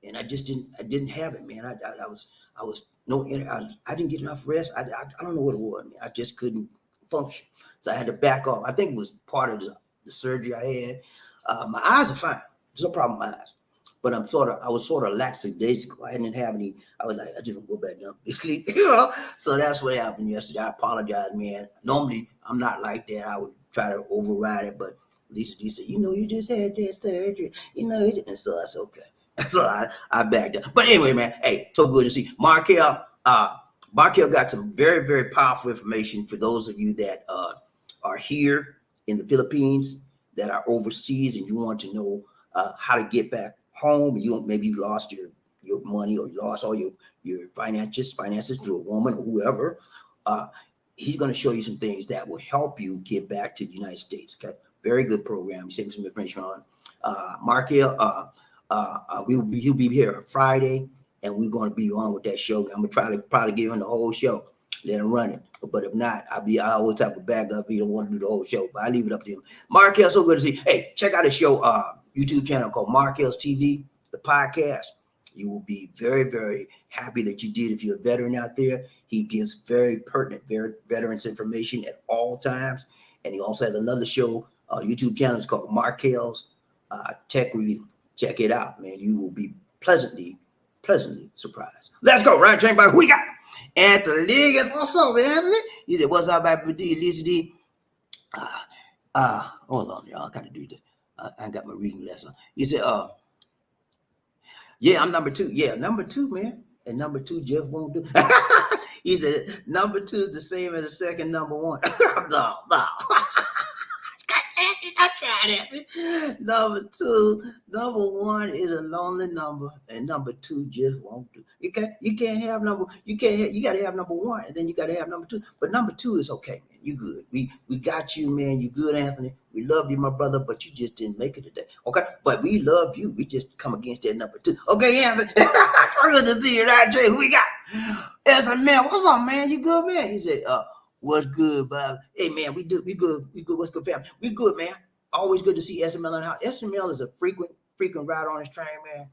and I didn't have it, man. I didn't get enough rest. I don't know what it was, man. I just couldn't function. So I had to back off. I think it was part of the surgery I had. My eyes are fine. There's no problem with my eyes. But I was sort of lackadaisical. I didn't have any, I was like, I just want to go back down to sleep. You know? So that's what happened yesterday. I apologize, man. Normally, I'm not like that. I would try to override it, but Lisa D said, you just had that surgery. And so that's okay. So I backed up. But anyway, man, hey, so good to see. Markel got some very, very powerful information for those of you that are here in the Philippines, that are overseas, and you want to know how to get back home. Maybe you lost your money, or you lost all your finances to a woman or whoever. He's going to show you some things that will help you get back to the United States. Okay, very good program. He sent me some information on Markel. He'll be here Friday, and we're going to be on with that show. I'm gonna try to probably give him the whole show, let him run it. But if not, I always type of back up. He don't want to do the whole show, but I leave it up to him. Markel, so good to see. Hey, check out his show, YouTube channel called Markel's TV, the podcast. You will be very, very happy that you did. If you're a veteran out there, he gives very pertinent, very veterans information at all times. And he also has another show, YouTube channel. It's called Markel's Tech Review. Check it out, man. You will be pleasantly surprised. Let's go. Right train by who we got? Anthony Liggins. What's up, Anthony? He said, what's up, BobbieD, Lisa D? Hold on, y'all. I got to do this. I got my reading lesson. He said, Yeah, I'm number two. Yeah, number two, man. And number two just won't do. He said number two is the same as the second number one. No, no. I tried it. Number two, number one is a lonely number, and number two just won't do. You can't have number. You gotta have number one, and then you gotta have number two. But number two is okay, man. You good. We got you, man. You good, Anthony. We love you, my brother, but you just didn't make it today. Okay, but we love you. We just come against that number two. Okay, Anthony. Good to see you, right, Jay? Who we got? Yes, man. What's up, man? You good, man? He said, what's good, Bob? Hey, man, we good. What's good, family? We good, man. Always good to see SML in the house. SML is a frequent rider on his train, man.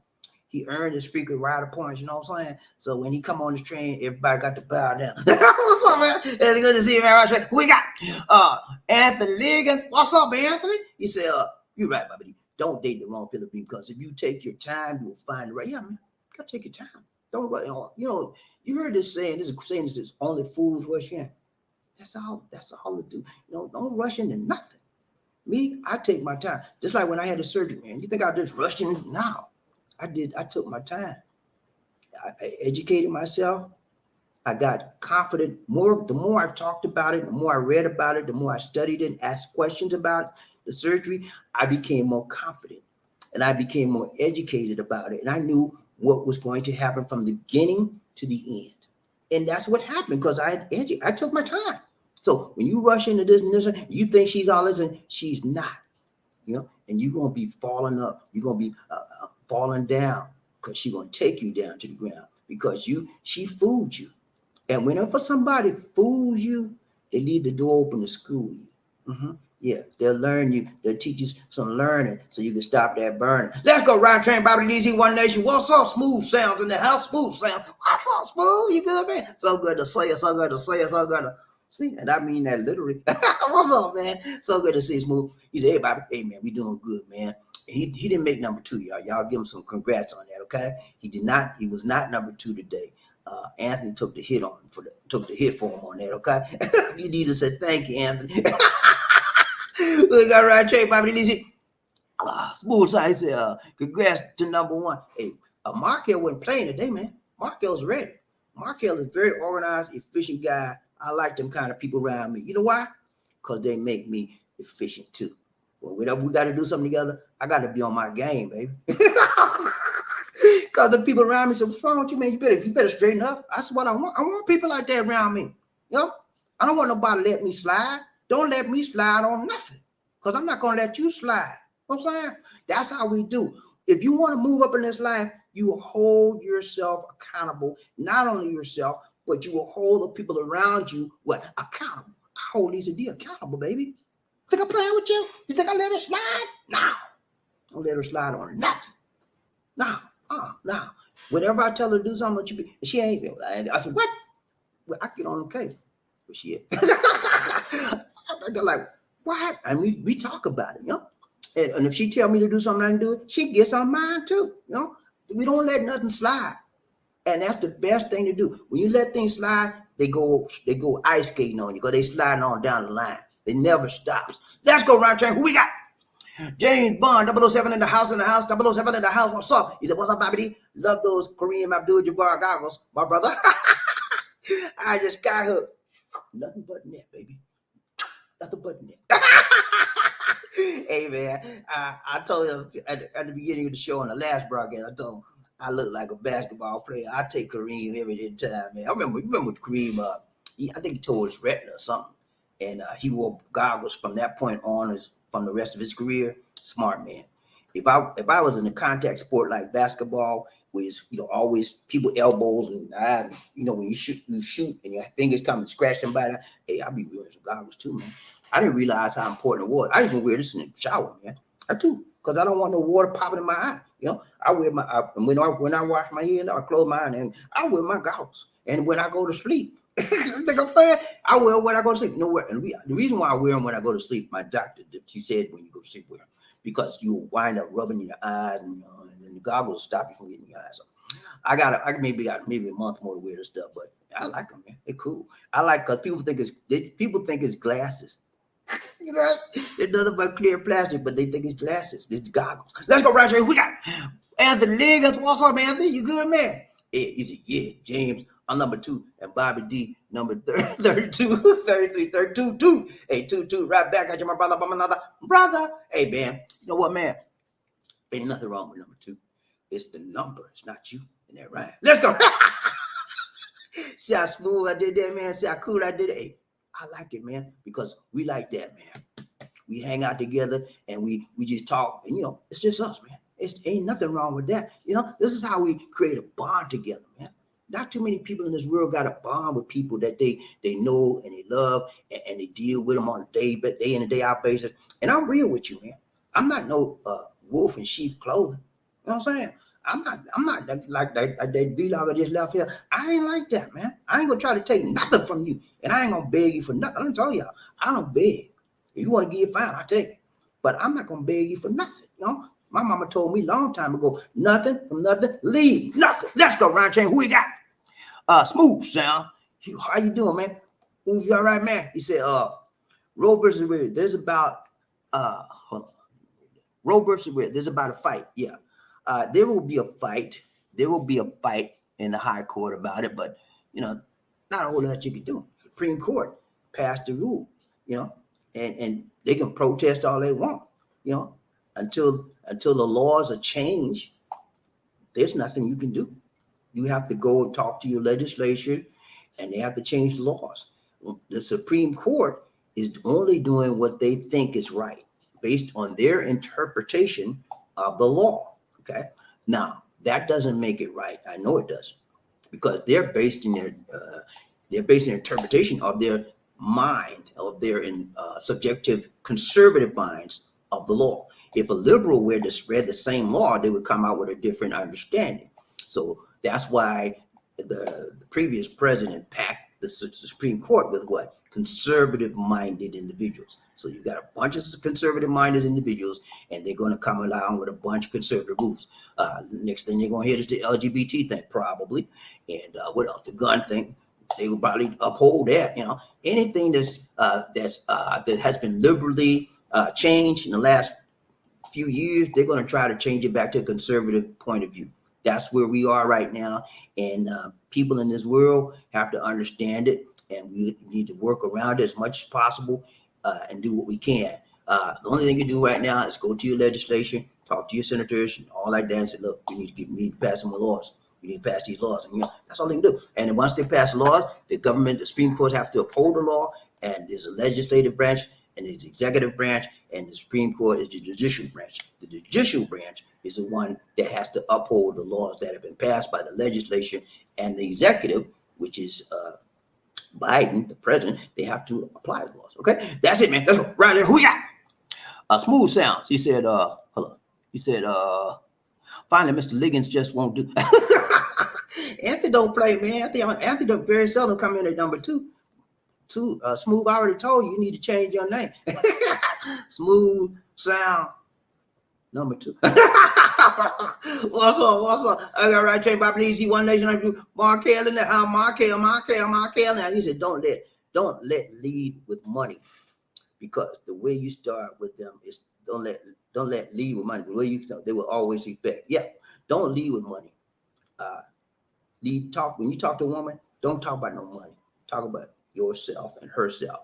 He earned his frequent rider points, you know what I'm saying? So when he come on the train, everybody got to bow down. What's up, man? It's good to see you, man. Right, we got Anthony Liggins. What's up, Anthony? He said, you're right, Bobby. Don't date the wrong Philippine, because if you take your time, you will find the right. Yeah, man. You gotta take your time. Don't rush. You know, you heard this saying. This is only fools rush in. That's all it do. You know, don't rush into nothing. Me, I take my time. Just like when I had the surgery, man. You think I just rushed in? No. I took my time. I educated myself. I got confident. The more I talked about it, the more I read about it, the more I studied it and asked questions about the surgery, I became more confident and I became more educated about it. And I knew what was going to happen from the beginning to the end. And that's what happened because I took my time. So when you rush into this and this, you think she's all this and she's not, you know, and you're going to be falling up. You're going to be falling down because she's going to take you down to the ground because she fooled you. And whenever somebody fools you, they leave the door open to school you. Mm-hmm. Yeah, they'll learn you. They'll teach you some learning so you can stop that burning. Let's go, Ride Train, BobbieD, One Nation. What's up, Smooth Sounds in the house? Smooth Sounds. What's up, Smooth? You good, man? So good to say it. So good to say it. So good to see. And I mean that literally. What's up, man? So good to see Smooth. He said, hey, Bobby. Hey, man, we doing good, man. He didn't make number two, y'all. Y'all give him some congrats on that, okay? He was not number two today. Anthony took the hit for him on that, okay? You need to say thank you, Anthony. We got right train, BobbieD. Smooth side. He said, congrats to number one. Hey, Markel wasn't playing today, man. Markel's ready. Markel is a very organized, efficient guy. I like them kind of people around me. You know why? Because they make me efficient too. Whenever we got to do something together, I got to be on my game, baby. Because the people around me say, what's wrong with you, man? You better straighten up. That's what I want. I want people like that around me. You know? I don't want nobody to let me slide. Don't let me slide on nothing. Because I'm not going to let you slide. You know what I'm saying? That's how we do. If you want to move up in this life, you will hold yourself accountable. Not only yourself, but you will hold the people around you accountable. I hold Lisa D accountable, baby. Think I'm playing with you? You think I let her slide? No. Don't let her slide on nothing. No. No. Whenever I tell her to do something, she ain't. I said, what? Well, I get on the case. But she they're like, what? And we talk about it, you know? And if she tell me to do something, I can do it. She gets on mine too, you know? We don't let nothing slide. And that's the best thing to do. When you let things slide, they go ice skating on you because they sliding on down the line. They never stops. Let's go, Ride Train. Who we got? James Bond, 007 in the house, 007 in the house. What's up? He said, what's up, BobbieD? Love those Kareem Abdul-Jabbar goggles, my brother. I just got her. Nothing but net, baby. Nothing but net. Hey, man, I told him at the beginning of the show on the last broadcast, I told him I look like a basketball player. I take Kareem every time, man. I remember Kareem, I think he tore his retina or something. And he wore goggles from that point on from the rest of his career. Smart man. If I was in a contact sport like basketball, with always people elbows and when you shoot and your fingers come and scratch somebody, hey, I'll be wearing some goggles too, man. I didn't realize how important it was. I even wear this in the shower, man. I do, because I don't want no water popping in my eye. I wear when I wash my hair, I close my eye and I wear my goggles. And when I go to sleep, you think I'm playing? I wear when I go to sleep. Nowhere. And the reason why I wear them when I go to sleep, my doctor, she said when you go to sleep, wear them because you wind up rubbing your eyes and the goggles stop you from getting your eyes. So I maybe got a month more to wear this stuff, but I like them, man. They're cool. I like because people think it's glasses. It's nothing but clear plastic, but they think it's glasses. It's goggles. Let's go right here. We got Anthony Liggins, what's up, Anthony? You good, man? He said, yeah, James, I'm number 2, and BobbieD, number 32, 33, 32, 2. Hey, 2, right back at you, my brother, another brother. Hey, man, you know what, man? Ain't nothing wrong with number 2. It's the number. It's not you. And that right. Let's go. See how smooth I did that, man? See how cool I did it? Hey, I like it, man, because we like that, man. We hang out together and we just talk, and it's just us, man. Ain't nothing wrong with that. This is how we create a bond together, man. Not too many people in this world got a bond with people that they know and they love, and they deal with them on a day in and day out basis. And I'm real with you, man. I'm not no wolf in sheep clothing. You know what I'm saying? I'm not like that B-log I just left here. I ain't like that, man. I ain't gonna try to take nothing from you, and I ain't gonna beg you for nothing. I'm telling y'all, I don't beg. If you want to give it, fine, I'll take it. But I'm not gonna beg you for nothing. My mama told me a long time ago, nothing from nothing, leave nothing. Let's go, Ryan Chain. Who we got? Smooth Sound. How you doing, man? You all right, man? He said, Roe versus Wade. There's about hold on. Roe versus Wade. There's about a fight. Yeah. There will be a fight. There will be a fight in the high court about it, but not a whole lot you can do. Supreme Court passed the rule, and they can protest all they want, until the laws are changed. There's nothing you can do. You have to go and talk to your legislature, and they have to change the laws. The Supreme Court is only doing what they think is right based on their interpretation of the law. Okay. Now that doesn't make it right. I know it doesn't, because they're based in their interpretation of their mind, of their subjective conservative minds of the law. If a liberal were to read the same law, they would come out with a different understanding. So that's why the previous president packed the Supreme Court with what? Conservative-minded individuals. So you got a bunch of conservative-minded individuals, and they're going to come along with a bunch of conservative rules. Next thing they're going to hit is the LGBT thing, probably, and what else? The gun thing. They will probably uphold that. Anything that has been liberally changed in the last few years, they're going to try to change it back to a conservative point of view. That's where we are right now, and people in this world have to understand it, and we need to work around it as much as possible and do what we can. The only thing you can do right now is go to your legislation, talk to your senators, and all like that, and say, look, we need to pass some more laws. We need to pass these laws, and that's all they can do. And then once they pass laws, the government, the Supreme Court, have to uphold the law, and there's a legislative branch, and there's the executive branch, and the Supreme Court is the judicial branch. The judicial branch is the one that has to uphold the laws that have been passed by the legislation, and the executive, which is Biden, the president, they have to apply the laws. Okay, that's it, man. Let's go. Right there. Who ya? Smooth Sounds. He said, hold on. He said, finally, Mr. Liggins just won't do. Anthony don't play, man. Anthony don't very seldom come in at number 2. Smooth, I already told you need to change your name. Smooth Sound number 2. What's up? I got right train by please. One nation I do. Markel in there. Markel. Now he said, don't let lead with money, because the way you start with them is don't let lead with money. The way you start, they will always respect. Yeah, don't lead with money. When you talk to a woman, don't talk about no money. Talk about yourself and herself.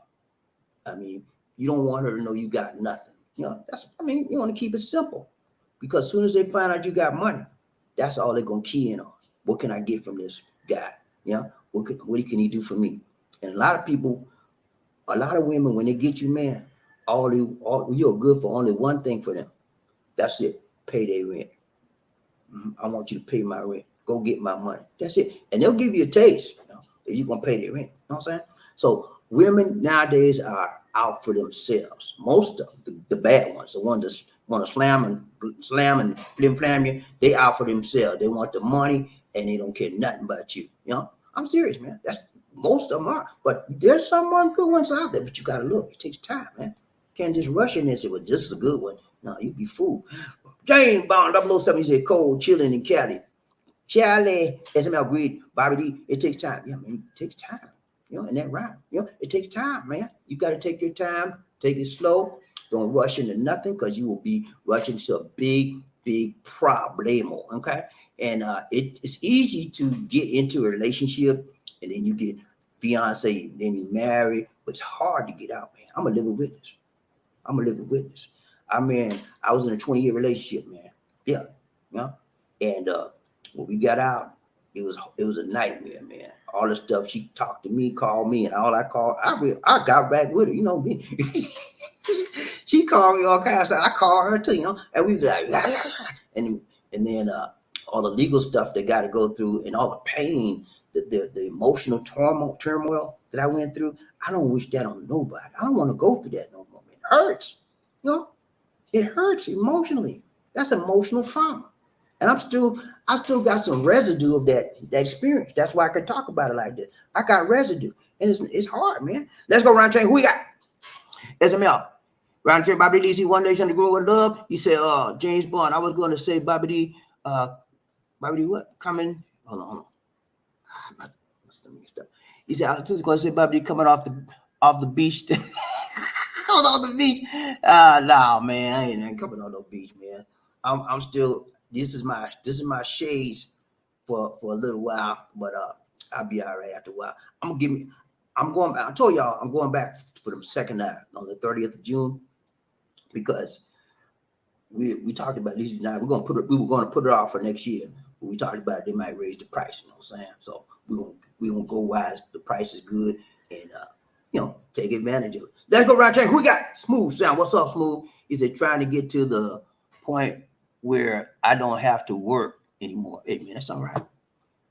I mean, you don't want her to know you got nothing. You want to keep it simple, because as soon as they find out you got money, that's all they're gonna key in on. What can I get from this guy? What can he do for me? And a lot of women, when they get you, man, you're good for only one thing for them. That's it. Pay their rent. I want you to pay my rent. Go get my money. That's it. And they'll give you a taste, if you're gonna pay their rent. You know what I'm saying? So women nowadays are out for themselves. Most of them, the bad ones, the ones that want to slam and flim you, they out for themselves. They want the money, and they don't care nothing about you. I'm serious, man. That's most of them are. But there's some good ones out there, but you gotta look. It takes time, man. You can't just rush in and say, well, this is a good one. No, you'd be fooled. James Bond 007, he said, cold, chilling in Cali. Charlie, SML Greed, BobbieD, it takes time. Yeah, man, it takes time. And that right. It takes time, man. You got to take your time, take it slow. Don't rush into nothing, because you will be rushing to a big big problemo. Okay. And it's easy to get into a relationship and then you get fiance, then you marry, but it's hard to get out, man. I'm a living witness. I'm a living witness. I mean, I was in a 20-year relationship, man. Yeah. You know? And when we got out, it was a nightmare, man. All the stuff she talked to me, called me, and all I got back with her. You know me. She called me all kinds of stuff. I called her too, you know, and we was like, and then all the legal stuff they got to go through, and all the pain, the emotional turmoil that I went through. I don't wish that on nobody. I don't want to go through that no more. It hurts, you know. It hurts emotionally. That's emotional trauma. And I still got some residue of that experience. That's why I can talk about it like this. I got residue. And it's hard, man. Let's go round train. Who we got? SML. Round train, BobbieD, DC, One Nation, the Groove, One Love. He said, James Bond. I was going to say BobbieD, BobbieD what? Coming. Hold on. He said, I was going to say BobbieD coming off the beach. Coming off the beach. Nah, man. I ain't coming off no beach, man. I'm still, this is my shades for a little while, but I'll be all right after a while. I told y'all I'm going back for the second night on the 30th of June because we talked about Lisa and I. We were going to put it off for next year. But we talked about they might raise the price. You know what I'm saying? So we're gonna go while the price is good and take advantage of it. Let's go right there. Who we got? Smooth Sound. What's up, Smooth? He said trying to get to the point where I don't have to work anymore. Hey man, that's all right.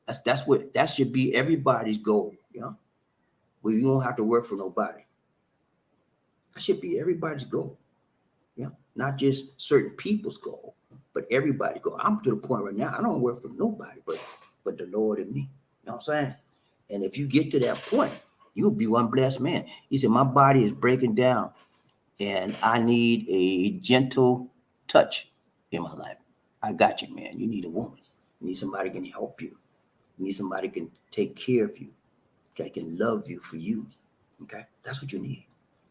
That should be everybody's goal. Where you don't have to work for nobody. That should be everybody's goal. Not just certain people's goal, but everybody's goal. I'm to the point right now, I don't work for nobody but the Lord and me. You know what I'm saying? And if you get to that point, you'll be one blessed man. He said, my body is breaking down and I need a gentle touch in my life. I got you, man. You need a woman. You need somebody can help you. You need somebody can take care of you. Okay, can love you for you. Okay, that's what you need.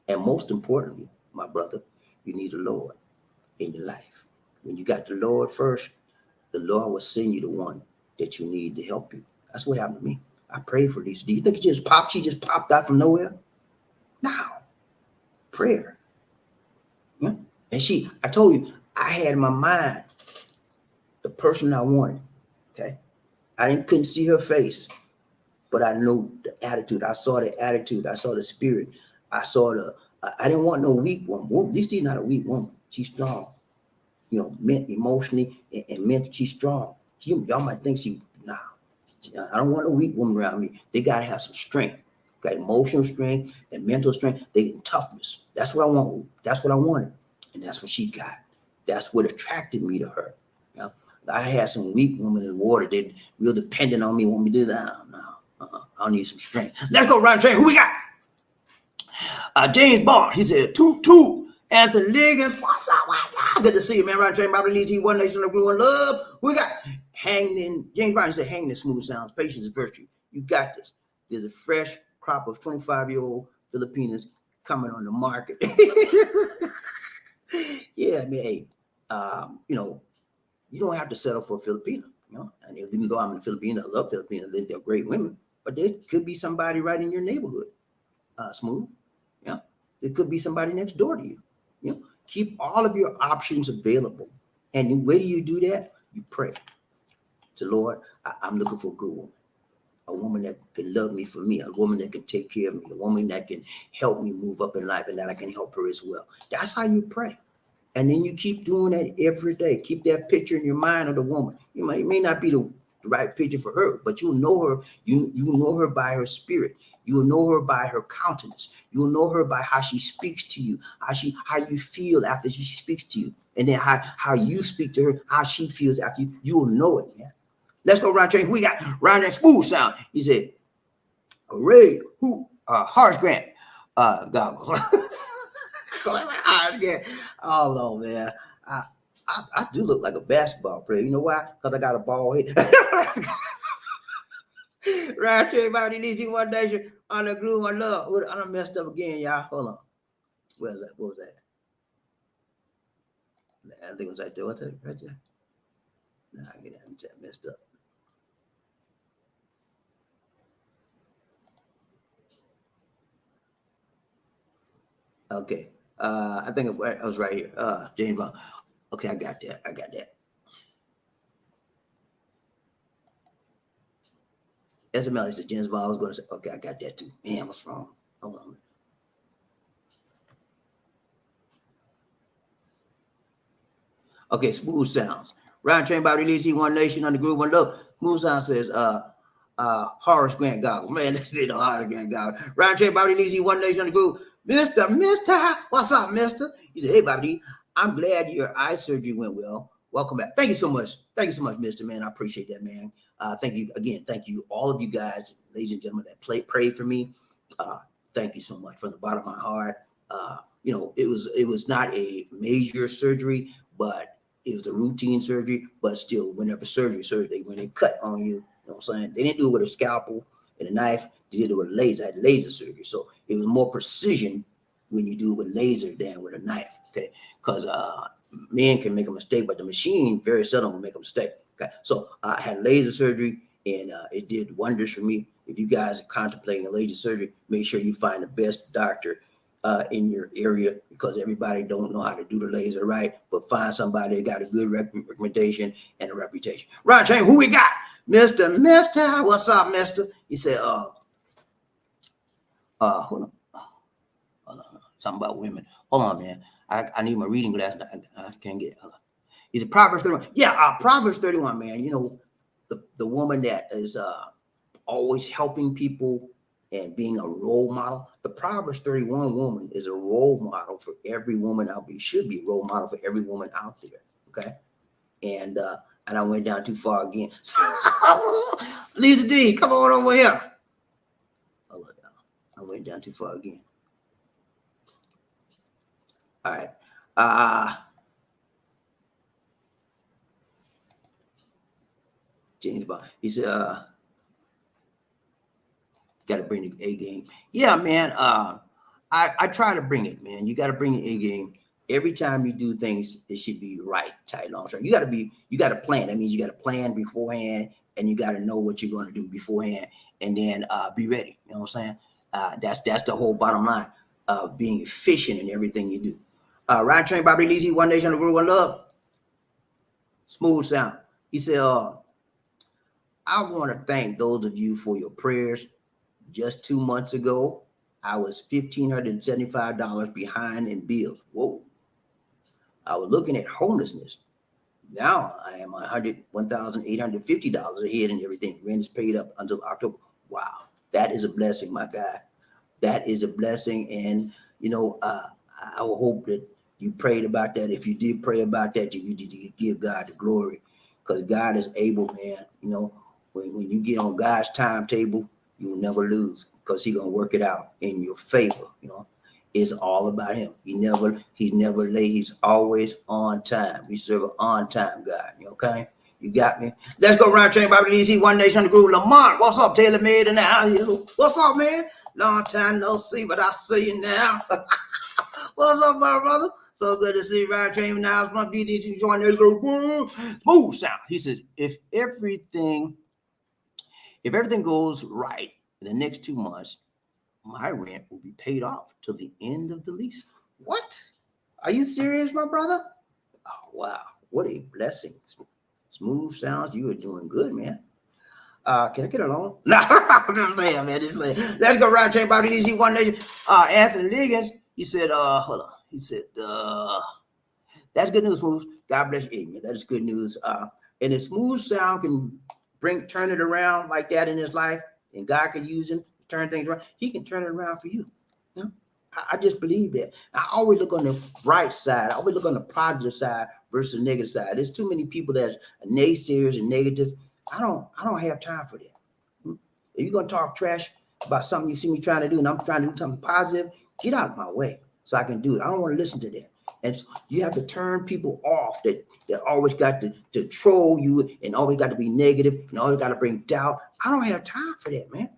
And most importantly, my brother, you need the Lord in your life. When you got the Lord first, the Lord will send you the one that you need to help you. That's what happened to me. I prayed for Lisa. Do you think she just popped out from nowhere? No. Prayer. Yeah. And I told you, I had in my mind the person I wanted. Okay. Couldn't see her face, but I knew the attitude. I saw the attitude. I saw the spirit. I didn't want no weak woman. Lisa's not a weak woman. She's strong. Emotionally and mentally, she's strong. Y'all might think I don't want a weak woman around me. They gotta have some strength. Got emotional strength and mental strength. They get toughness. That's what I want. That's what I wanted, and that's what she got. That's what attracted me to her. I had some weak women in the water. They real dependent on me. Want me to do that? I need some strength. Let's go round train. Who we got? James Bond. He said two. Anthony Liggins, what's up? Good to see you, man. Round train, BobbieD, One Nation, the Groove, One Love. We got hanging. James Brown said, hang the smooth sounds. Patience is virtue. You got this. There's a fresh crop of 25-year-old Filipinas coming on the market. Yeah, I mean, hey, you don't have to settle for a Filipino. And even though I'm in Filipina, I love Filipinas. They're great women, but there could be somebody right in your neighborhood. Smooth. There could be somebody next door to you. Keep all of your options available. And the way do you do that? You pray. So Lord, I'm looking for a good woman. A woman that can love me for me. A woman that can take care of me. A woman that can help me move up in life and that I can help her as well. That's how you pray. And then you keep doing that every day. Keep that picture in your mind of the woman. It may not be the right picture for her, but you'll know her. You will know her by her spirit. You will know her by her countenance. You will know her by how she speaks to you, how you feel after she speaks to you, and then how you speak to her, how she feels after you. You will know it, man. Let's go round train. Who we got? Round that smooth sound. He said, "Hooray! Harsh Grant, goggles." Oh no, man. I do look like a basketball player. You know why? Because I got a ball head. Right here, BobbieD, One Nation, on the Groove, One Love. I done messed up again, y'all. Hold on. Where's that? What was that? I think it was right there. What's that? Right there. Nah, I get that messed up. Okay. I think I was right here. James Bond. Okay, I got that. I got that. SML is James Bond. I was going to say, okay, I got that too. Man, what's wrong? Hold on. Okay, smooth sounds. Round train by release, One Nation under Groove One Love. Smooth sound says, Horace Grant Goggles. Man, this is the Horace Grant Goggles. Round train by release, One Nation under Groove. Mister, what's up, Mister? He said, hey, BobbieD, I'm glad your eye surgery went well. Welcome back. Thank you so much. Thank you so much, Mister. Man, I appreciate that, man. Thank you again. Thank you, all of you guys, ladies and gentlemen, that prayed for me. Thank you so much from the bottom of my heart. It was not a major surgery, but it was a routine surgery. But still, whenever surgery, when they cut on you, you know what I'm saying? They didn't do it with a scalpel and a knife. They did it with a laser. I had laser surgery, so it was more precision when you do it with laser than with a knife. Okay, because men can make a mistake, but the machine very seldom will make a mistake. Okay, so I had laser surgery, and it did wonders for me. If you guys are contemplating a laser surgery, make sure you find the best doctor in your area, because everybody don't know how to do the laser right. But find somebody that got a good recommendation and a reputation. Right, James, who we got? Mister, what's up, Mister? He said, hold on. Something about women. Hold on, man. I need my reading glasses. I can't get it. He said Proverbs 31. Yeah, Proverbs 31, man. You know, the woman that is always helping people and being a role model. The Proverbs 31 woman is a role model for every woman out there. Should be a role model for every woman out there. Okay. And I went down too far again. Lisa D, come on over here. Oh, look, I went down too far again. All right. James Bond. He said, got to bring the A game. Yeah, man. I try to bring it, man. You got to bring the A game. Every time you do things, it should be right, tight, long term. You got to plan. That means you got to plan beforehand, and you got to know what you're going to do beforehand, and then be ready. You know what I'm saying? That's the whole bottom line of being efficient in everything you do. Ryan Train, BobbieD, Leezy, One Nation, the Groove, One Love. Smooth sound. He said, I want to thank those of you for your prayers. Just 2 months ago, I was $1,575 behind in bills. Whoa. I was looking at homelessness. Now I am $1,850 ahead and everything. Rent is paid up until October. Wow. That is a blessing, my guy. That is a blessing. And, I will hope that you prayed about that. If you did pray about that, you give God the glory, because God is able, man. When you get on God's timetable, you will never lose, because He's gonna work it out in your favor. It's all about Him. He's never late. He's always on time. We serve an on time God. Okay, you got me. Let's go round train, BobbieD, One Nation, the Groove. Lamont, what's up? Taylor Made in the house. What's up, man? Long time no see, but I see you now. What's up, my brother? So good to see Ryan Train in the house. My BD join the group. Smooth sound. He says, if everything goes right in the next 2 months, my rent will be paid off till the end of the lease. What? Are you serious, my brother? Oh, wow. What a blessing. Smooth sounds. You are doing good, man. Can I get along? No, just playing, man. Just playing. Let's go round train, BobbieD, One Nation. Anthony Liggins, he said, hold on. He said, that's good news, Smooth. God bless you. Amen. That is good news. And if Smooth sound can turn it around like that in his life, and God can use him to turn things around, He can turn it around for you. I just believe that. I always look on the bright side. I always look on the positive side versus the negative side. There's too many people that are naysayers and negative. I don't have time for that. If you're gonna talk trash about something you see me trying to do, and I'm trying to do something positive, get out of my way so I can do it. I don't want to listen to that. And so you have to turn people off that always got to troll you and always got to be negative and always got to bring doubt. I don't have time for that, man.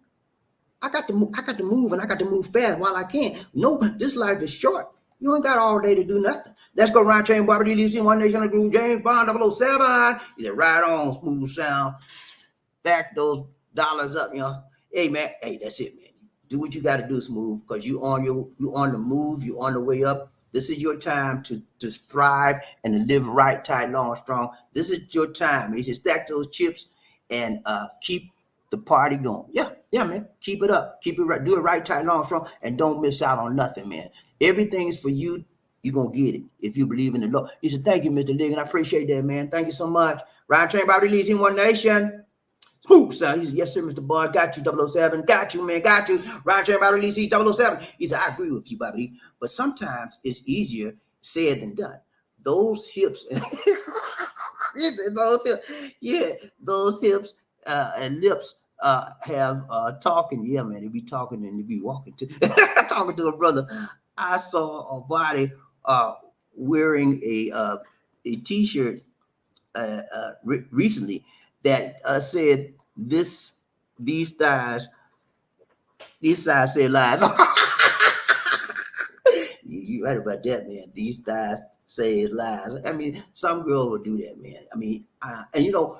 I got to move and I got to move fast while I can. No, this life is short. You ain't got all day to do nothing. Let's go around train BobbieD, DC, One Nation Under Groove, James Bond 007. He said, right on, smooth sound. Stack those dollars up, you know. Hey man, hey, that's it, man. Do what you got to do, smooth, because you on the move, you on the way up. This is your time to thrive and to live right, tight, long, strong. This is your time. He said, stack those chips and keep the party going. Yeah, man. Keep it up. Keep it right. Do it right, tight, long, strong, and don't miss out on nothing, man. Everything is for you. You're going to get it if you believe in the Lord. He said, thank you, Mr. Ligon. I appreciate that, man. Thank you so much. Ryan Train, BobbieD, leads in One Nation. Smooth sound. He said, yes, sir, Mr. Bud. Got you, 007. Got you, man. Got you. Ryan Train, BobbieD, leads 007. He said, I agree with you, BobbieD. But sometimes it's easier said than done. Those hips, those hips and lips have talking. Yeah, man, they be talking and they be walking too. Talking to a brother. I saw a body wearing a t-shirt recently that said these thighs say lies. You right about that, man. These thighs say lies. I mean, some girl will do that, man. I mean, and you know,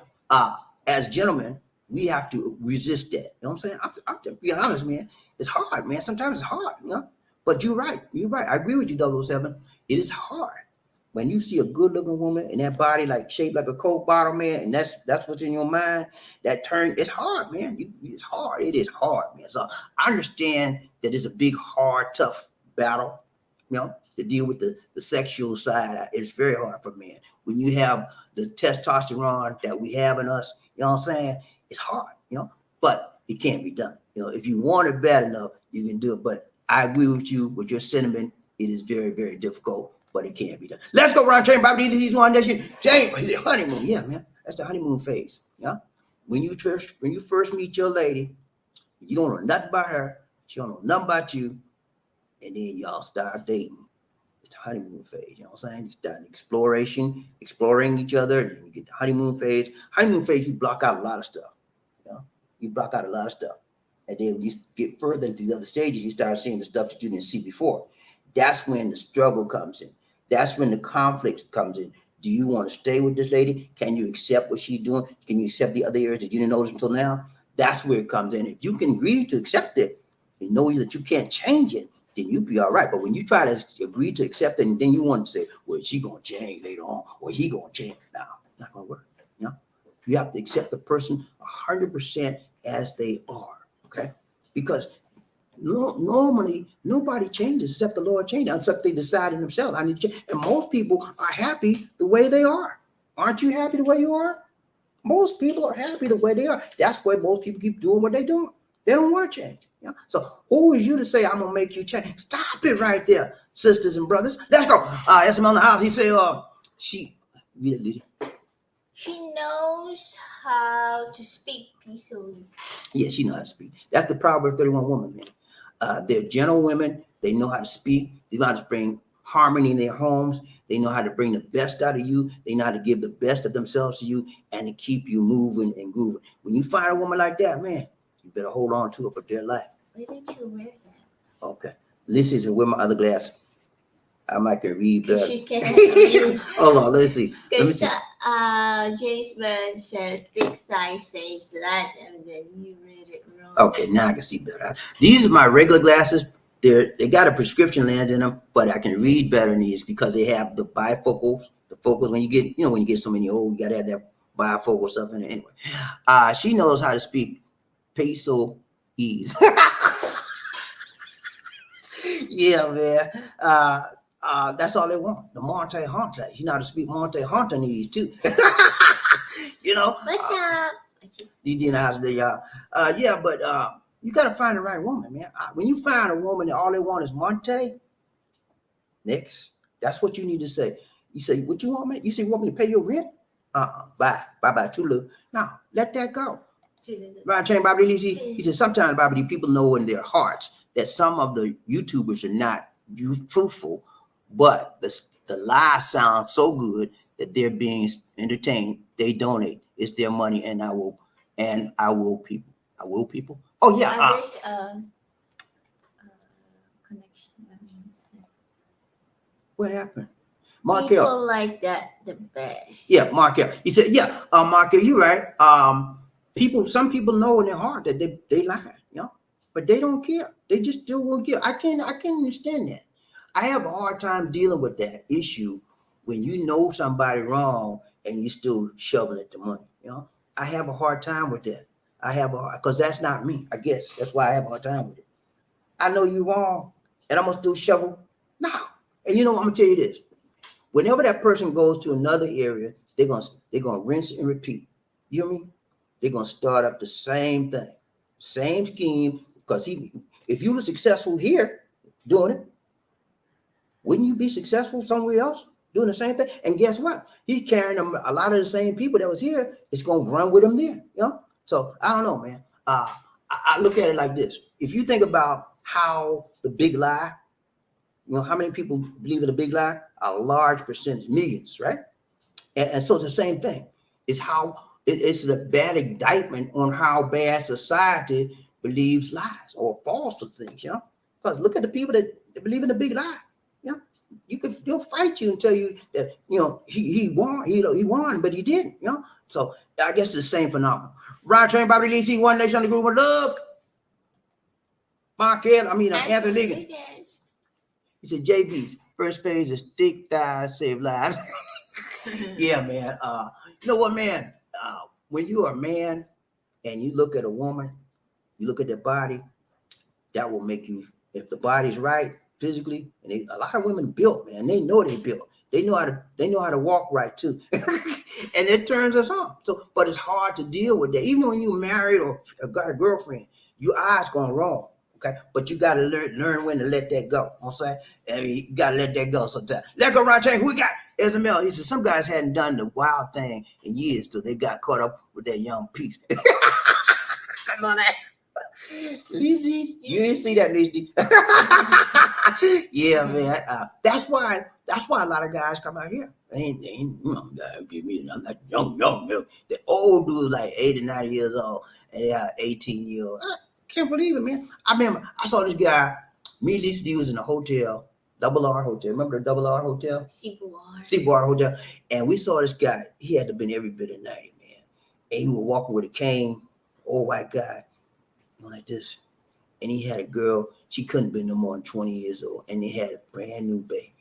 as gentlemen, we have to resist that. You know what I'm saying? I'm to be honest, man. It's hard, man. Sometimes it's hard, you know. But you're right. You're right. I agree with you, 007. It is hard when you see a good-looking woman and that body like shaped like a Coke bottle, man, and that's what's in your mind. That turn, it's hard, man. It's hard. It is hard, man. So I understand that it's a big, hard, tough battle, you know, to deal with the sexual side. It's very hard for men. When you have the testosterone that we have in us, you know what I'm saying? It's hard, you know, but it can't be done. You know, if you want it bad enough, you can do it. But I agree with you with your sentiment. It is very, very difficult, but it can't be done. Let's go around train BobbieD, this One Nation. James, the honeymoon. Yeah, man. That's the honeymoon phase. Yeah. When you first meet your lady, you don't know nothing about her. She don't know nothing about you. And then y'all start dating. It's the honeymoon phase. You know what I'm saying? You start exploring each other. Then you get the honeymoon phase. Honeymoon phase, you block out a lot of stuff. You know, you block out a lot of stuff. And then when you get further into the other stages, you start seeing the stuff that you didn't see before. That's when the struggle comes in. That's when the conflict comes in. Do you want to stay with this lady? Can you accept what she's doing? Can you accept the other areas that you didn't notice until now? That's where it comes in. If you can agree to accept it and know that you can't change it, then you'll be all right. But when you try to agree to accept it and then you want to say, well, is she going to change later on or he going to change? No, not going to work. You know, you have to accept the person 100% as they are. Okay? Because normally nobody changes except the Lord changes, except they decide in themselves. I need to change. And most people are happy the way they are. Aren't you happy the way you are? Most people are happy the way they are. That's why most people keep doing what they're doing. They don't want to change. Yeah. So who is you to say I'm gonna make you change? Stop it right there, sisters and brothers. Let's go. SM on the house. He said, she knows how to speak peacefully. Yeah, she knows how to speak. That's the Proverb 31 woman, man. They're gentle women. They know how to speak. They know how to bring harmony in their homes. They know how to bring the best out of you. They know how to give the best of themselves to you and to keep you moving and grooving. When you find a woman like that, man, you better hold on to it for dear life. Why don't you wear that? Okay. Listen, to wear my other glass. I might can read better. She can't read. Hold on, let me see. Because James Bond said thick thigh saves life, and then you read it wrong. Okay, now I can see better. These are my regular glasses. They got a prescription lens in them, but I can read better in these because they have the bifocals. The focals when you get so many old, you gotta have that bifocal stuff in it. Anyway, she knows how to speak peso ease. Yeah, man. That's all they want. The Monte Honte. You know how to speak Monte Hontanese too. You know. What's up? You didn't know how to do y'all. Yeah, but you gotta find the right woman, man. When you find a woman that all they want is Monte, next. That's what you need to say. You say, what you want, man? You say, you want me to pay your rent? Bye, too little. Now, let that go. Right, Chain BobbieD, he said, sometimes, BobbieD, people know in their hearts that some of the YouTubers are not fruitful, but the lies sound so good that they're being entertained. They donate. It's their money, and I will people. I will people. Oh yeah. There's connection. What happened? People like that the best. Yeah, Markel. He said, yeah, Markel, you're right. Some people know in their heart that they lie, but they don't care. They just still won't care. I can't understand that. I have a hard time dealing with that issue when you know somebody wrong and you still shoveling at the money. I have a hard time with that. Because that's not me. I guess that's why I have a hard time with it. I know you wrong, and I'm gonna still shovel. No. And I'm gonna tell you this. Whenever that person goes to another area, they're gonna rinse and repeat. You hear me? They're gonna start up the same thing, same scheme. Because if you were successful here doing it, wouldn't you be successful somewhere else doing the same thing? And guess what? He's carrying a lot of the same people that was here. It's gonna run with him there. So I don't know, man. I look at it like this. If you think about how the big lie, how many people believe in the big lie? A large percentage, millions, right? And so it's the same thing. It's a bad indictment on how bad society believes lies or false things, Because look at the people that believe in the big lie. They'll fight you and tell you that he won, he won, but he didn't, So I guess it's the same phenomenon. Ryan Train, BobbieD, DC, One Nation on the group of love. Anthony Liggins. He said, JB's first phase is thick thighs save lives. Yeah, man. You know what, man? When you are a man and you look at a woman, you look at their body, that will make you, if the body's right physically, and a lot of women built, man. They know they built. They know how to walk right too, and it turns us on. So, but it's hard to deal with that. Even when you're married or got a girlfriend, your eyes going wrong. Okay, but you got to learn when to let that go. I'm saying, you got to let that go sometimes. Let go, Ron Chain. Who we got? SML. He said some guys hadn't done the wild thing in years, so they got caught up with that young piece. Come on, that. Lizzie, you didn't see that, Lizzie. Yeah, man. That's why a lot of guys come out here. They ain't give me. I'm not young. The old dudes like 80, 90 years old, and they are 18-year-old. Can't believe it, man. I remember I saw this guy. Me and Lisa D was in a hotel, Double R Hotel. Remember the Double R Hotel? Seaboard Hotel. And we saw this guy. He had to been every bit of 90, man. And he was walking with a cane, old white guy, like this. And he had a girl. She couldn't have been no more than 20 years old. And they had a brand new baby.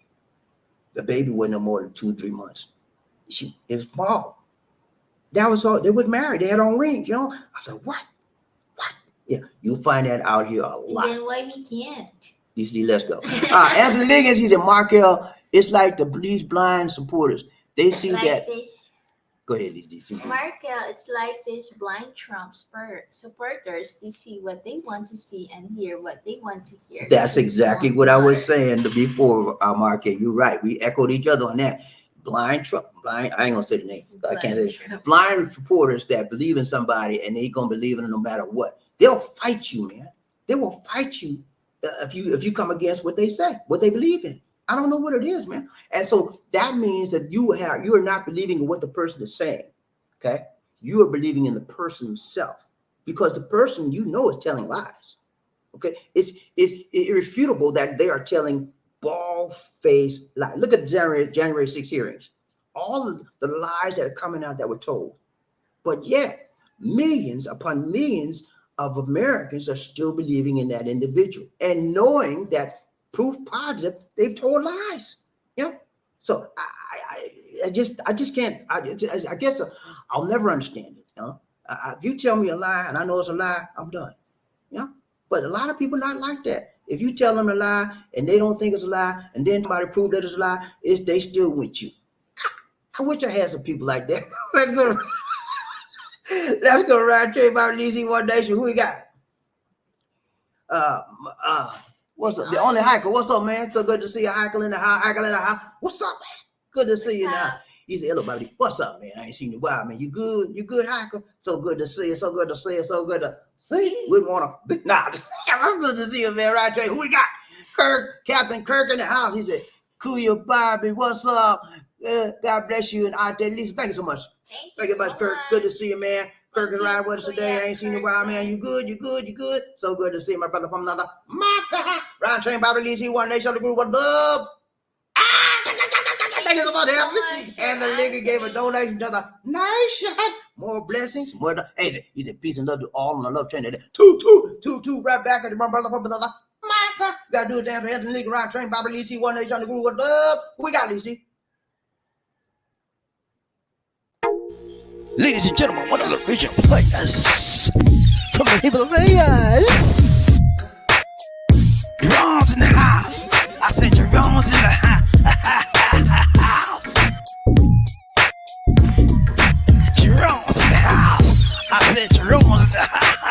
The baby wasn't no more than 2-3 months. It was bald. That was all. They were married. They had on rings, I was like, what? Yeah, you'll find that out here a lot. Then why we can't? Let's go. Anthony Liggins, he said, Markel, it's like these blind supporters. They see like that. Go ahead, DC. Markel, it's like these blind Trump supporters. They see what they want to see and hear what they want to hear. That's exactly what I was saying before, Markel. You're right. We echoed each other on that. Blind Trump, I ain't gonna say the name. I can't say it. Blind supporters that believe in somebody and they gonna believe in it no matter what. They'll fight you, man. They will fight you if you come against what they say, what they believe in. I don't know what it is, man. And so that means that you are not believing in what the person is saying. Okay, you are believing in the person himself because the person is telling lies. Okay, it's irrefutable that they are telling bald-faced lies. Look at January 6 hearings. All of the lies that are coming out that were told. But yet, millions upon millions of Americans are still believing in that individual and knowing that proof positive, they've told lies. So I just can't. I guess I'll never understand it. If you tell me a lie and I know it's a lie, I'm done. But a lot of people not like that. If you tell them a lie and they don't think it's a lie, and then somebody prove that it's a lie, they still with you. I wish I had some people like that. Let's go. Let's go ride trade by DC One Nation. Who we got? What's up? The only hiker. What's up, man? So good to see a hiker in the house. What's up, man? Good to see you now. He said, hello, buddy. What's up, man? I ain't seen you in a while, man. You good? You good, hiker? So good to see you. So good to see you. So good to see. We want to be nah. It's good to see you, man. Right, Trey. Who we got? Captain Kirk in the house. He said, Kuya Bobby, what's up? God bless you and out there. Lisa, thank you so much. Thank you so much, Kirk. Good to see you, man. Kirk is riding with us today. I ain't seen you in a while, man. You good? You good? You good? So good to see my brother from another. Ryan Train, BobbieD, DC, One Nation, the group. What up? you so much, so Anthony. much, And the nigga gave a Anthony. donation to the nation. More blessings. More. Hey, he said, peace and love to all on the love train. Two, right back at the brother. Martha. Gotta do it down to the nigga right train. BobbieD, see one nation on the groove with love. We got these, D. Ladies and gentlemen, one of the original players from the Himalayas. Jerome's in the house. I said Jerome's in the house. Jerome's in the house. I said Jerome's in the house.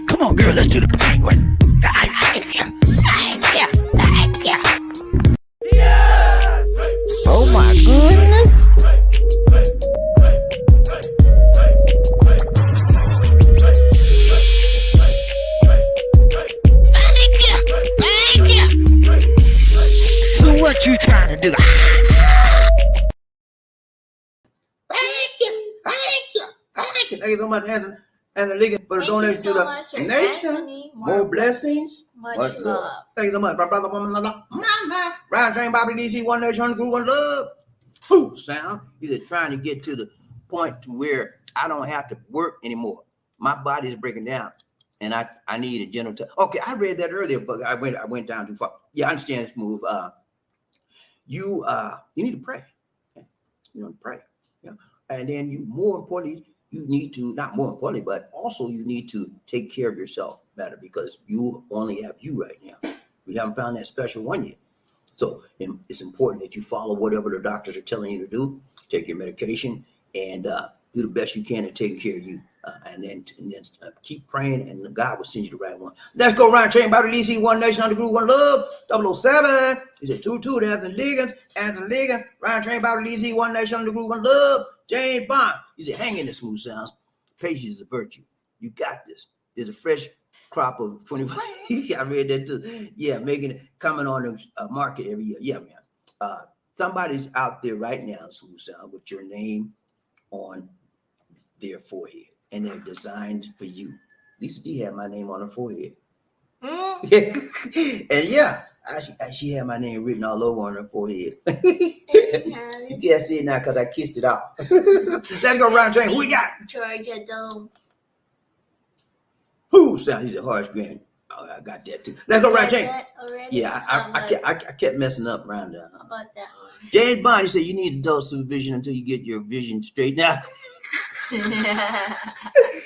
Come on, girl, let's do the penguin. Oh my goodness. So what you trying to do? Thank you so much, Anthony. And the nigga for the Thank you donation so to much, the Sir nation. Anthony. More blessings. Much love. Thank you so much, brother, mama. Ryan Train, BobbieD, see one nation on the groove, one love. Whew, sound. He's trying to get to the point to where I don't have to work anymore. My body is breaking down, and I need a gentle touch. Okay, I read that earlier, but I went down too far. Yeah, I understand this move. You need to pray. Okay? You know, pray. Yeah, and then more importantly, you need to, not more importantly, but also you need to take care of yourself better, because you only have you right now. We haven't found that special one yet. So it's important that you follow whatever the doctors are telling you to do. Take your medication and do the best you can at taking care of you. And then keep praying, and God will send you the right one. Let's go, Ryan Train, BobbieD, see one nation on the groove, one love. 007. He said 2-2 to Anthony Liggins. Ryan Train, BobbieD, see one nation on the groove, one love. James Bond. He said, hang in the smooth sounds. Patience is a virtue. You got this. There's a fresh crop of 25. I read that too. Yeah, coming on the market every year. Yeah, man. Somebody's out there right now, smooth sound, with your name on their forehead, and they're designed for you. Lisa D had my name on her forehead. And yeah, she had my name written all over on her forehead. You can't see it now because I kissed it off. Let's go, Ryan Train. Who we got? Georgia Dome. Who sound? He's a harsh grand. Oh, I got that too. Let's go, Ryan Train. Yeah, I kept messing up around there. About that one. James Bond, he said you need adult supervision until you get your vision straight now.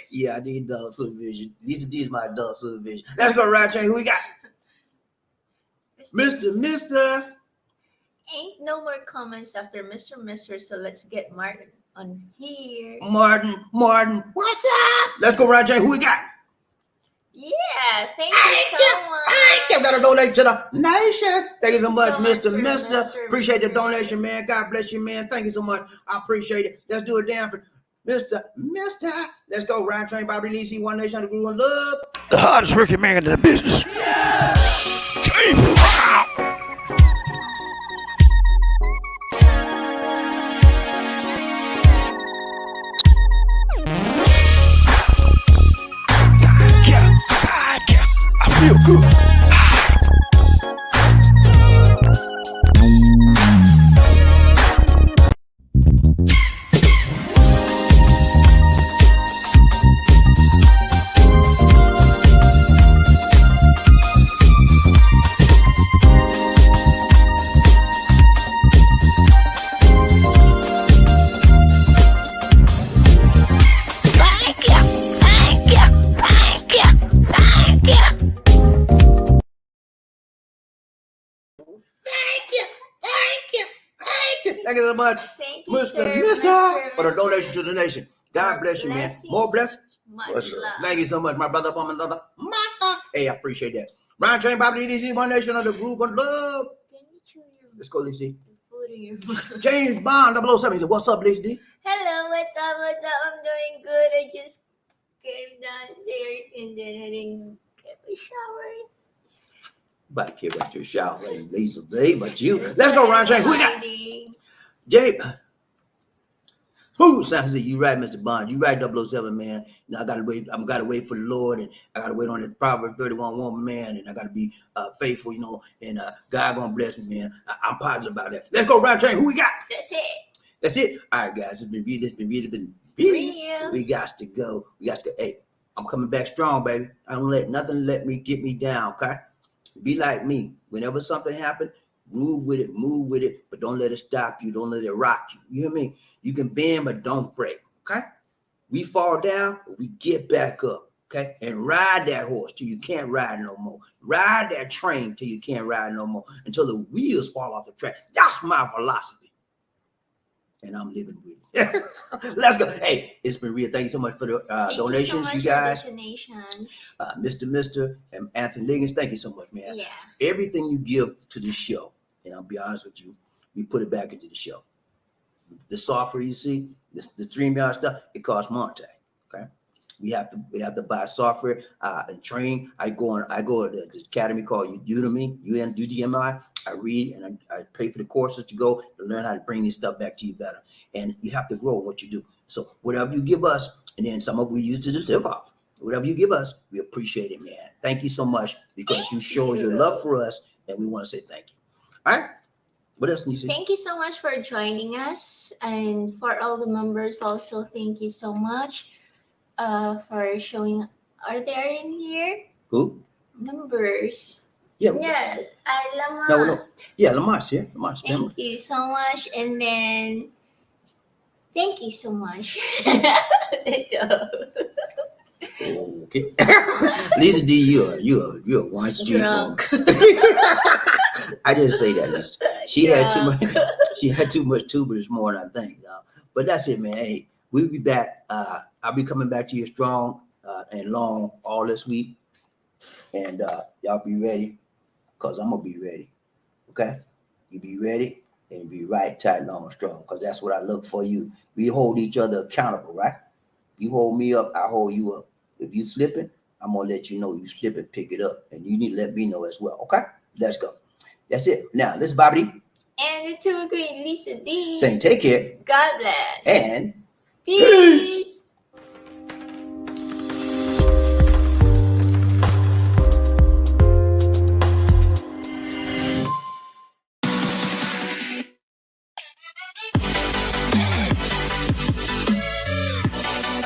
Yeah, I need adult supervision. These are my adult supervision. Let's go, Ryan Train. Who we got? Mr. Ain't no more comments after Mr. So let's get Martin on here. Martin, what's up? Let's go, Ryan Train. Who we got? Yeah, thank you so much. I've got a donation to the nation. Thank you so much, so much, Mr. Mr. Appreciate the donation, man. God bless you, man. Thank you so much. I appreciate it. Let's do it down for Mr. Let's go, Ryan Train, BobbieD, see one nation on the groove, one love. The hardest working man in the business. Wow. I feel good. Thank you so much, Thank you, sir, Mr. for the Mr. donation to the nation. God bless you, man. More blessings. Much Much love. love. Thank you so much, my brother, woman, brother. Hey, I appreciate that. Ryan Train, BobbieD, see one nation on the group of love. Can you chew your Let's go, Lisa D. food in your mouth? James Bond 007. He said, what's up, Lisa D? Hello, what's up? I'm doing good. I just came downstairs and then I didn't get a shower. About to care about your shower, Lisa D, but you. Let's go, Ryan Train. Who we got? Friday. Jay. Who sounds like you right, Mr. Bond. You right, 007, man. Now I gotta wait. I'm gotta wait for the Lord, and I gotta wait on the Proverbs 31 woman, man, and I gotta be faithful, you know. And God gonna bless me, man. I'm positive about that. Let's go, round train. Who we got? That's it. That's it. All right, guys. It's been really, been Real. We got to go. We got to go. Hey, I'm coming back strong, baby. I don't let nothing let me get me down. Okay. Be like me. Whenever something happens, move with it, but don't let it stop you. Don't let it rock you. You hear me? You can bend, but don't break. Okay? We fall down, but we get back up. Okay? And ride that horse till you can't ride no more. Ride that train till you can't ride no more. Until the wheels fall off the track. That's my philosophy. And I'm living with it. Let's go. Hey, it's been real. Thank you so much for the donations, so much you guys. For the donations. Mr. and Anthony Liggins, thank you so much, man. Yeah. Everything you give to the show, and I'll be honest with you, we put it back into the show. The software you see, the StreamYard stuff, it costs money. Okay, we have to buy software and train. I go to the academy called Udemy, UDMI. I read and I pay for the courses to go to learn how to bring this stuff back to you better. And you have to grow in what you do. So whatever you give us, and then some of we use to live off. Whatever you give us, we appreciate it, man. Thank you so much because you showed your love for us, and we want to say thank you. All right. What else, Nisi? Thank you so much for joining us, and for all the members also, thank you so much for showing. Are they in here? Who? Members. Yeah. Lamont. No. Yeah, Lamont's here. Lamont's Thank you so much, and then thank you so much. So. Okay. Lisa D, you're one sweet Drunk. woman. I didn't say that, Lisa. She had too much. She had too much tuba this morning, I think. But that's it, man. Hey, we'll be back. I'll be coming back to you strong and long all this week, and y'all be ready, cause I'm gonna be ready. Okay, you be ready and be right, tight, long, strong, cause that's what I look for you. We hold each other accountable, right? You hold me up, I hold you up. If you slipping, I'm gonna let you know you slipping, pick it up, and you need to let me know as well. Okay, let's go. That's it. Now, this is BobbieD. And the two great Lisa D. Saying take care. God bless. And Peace.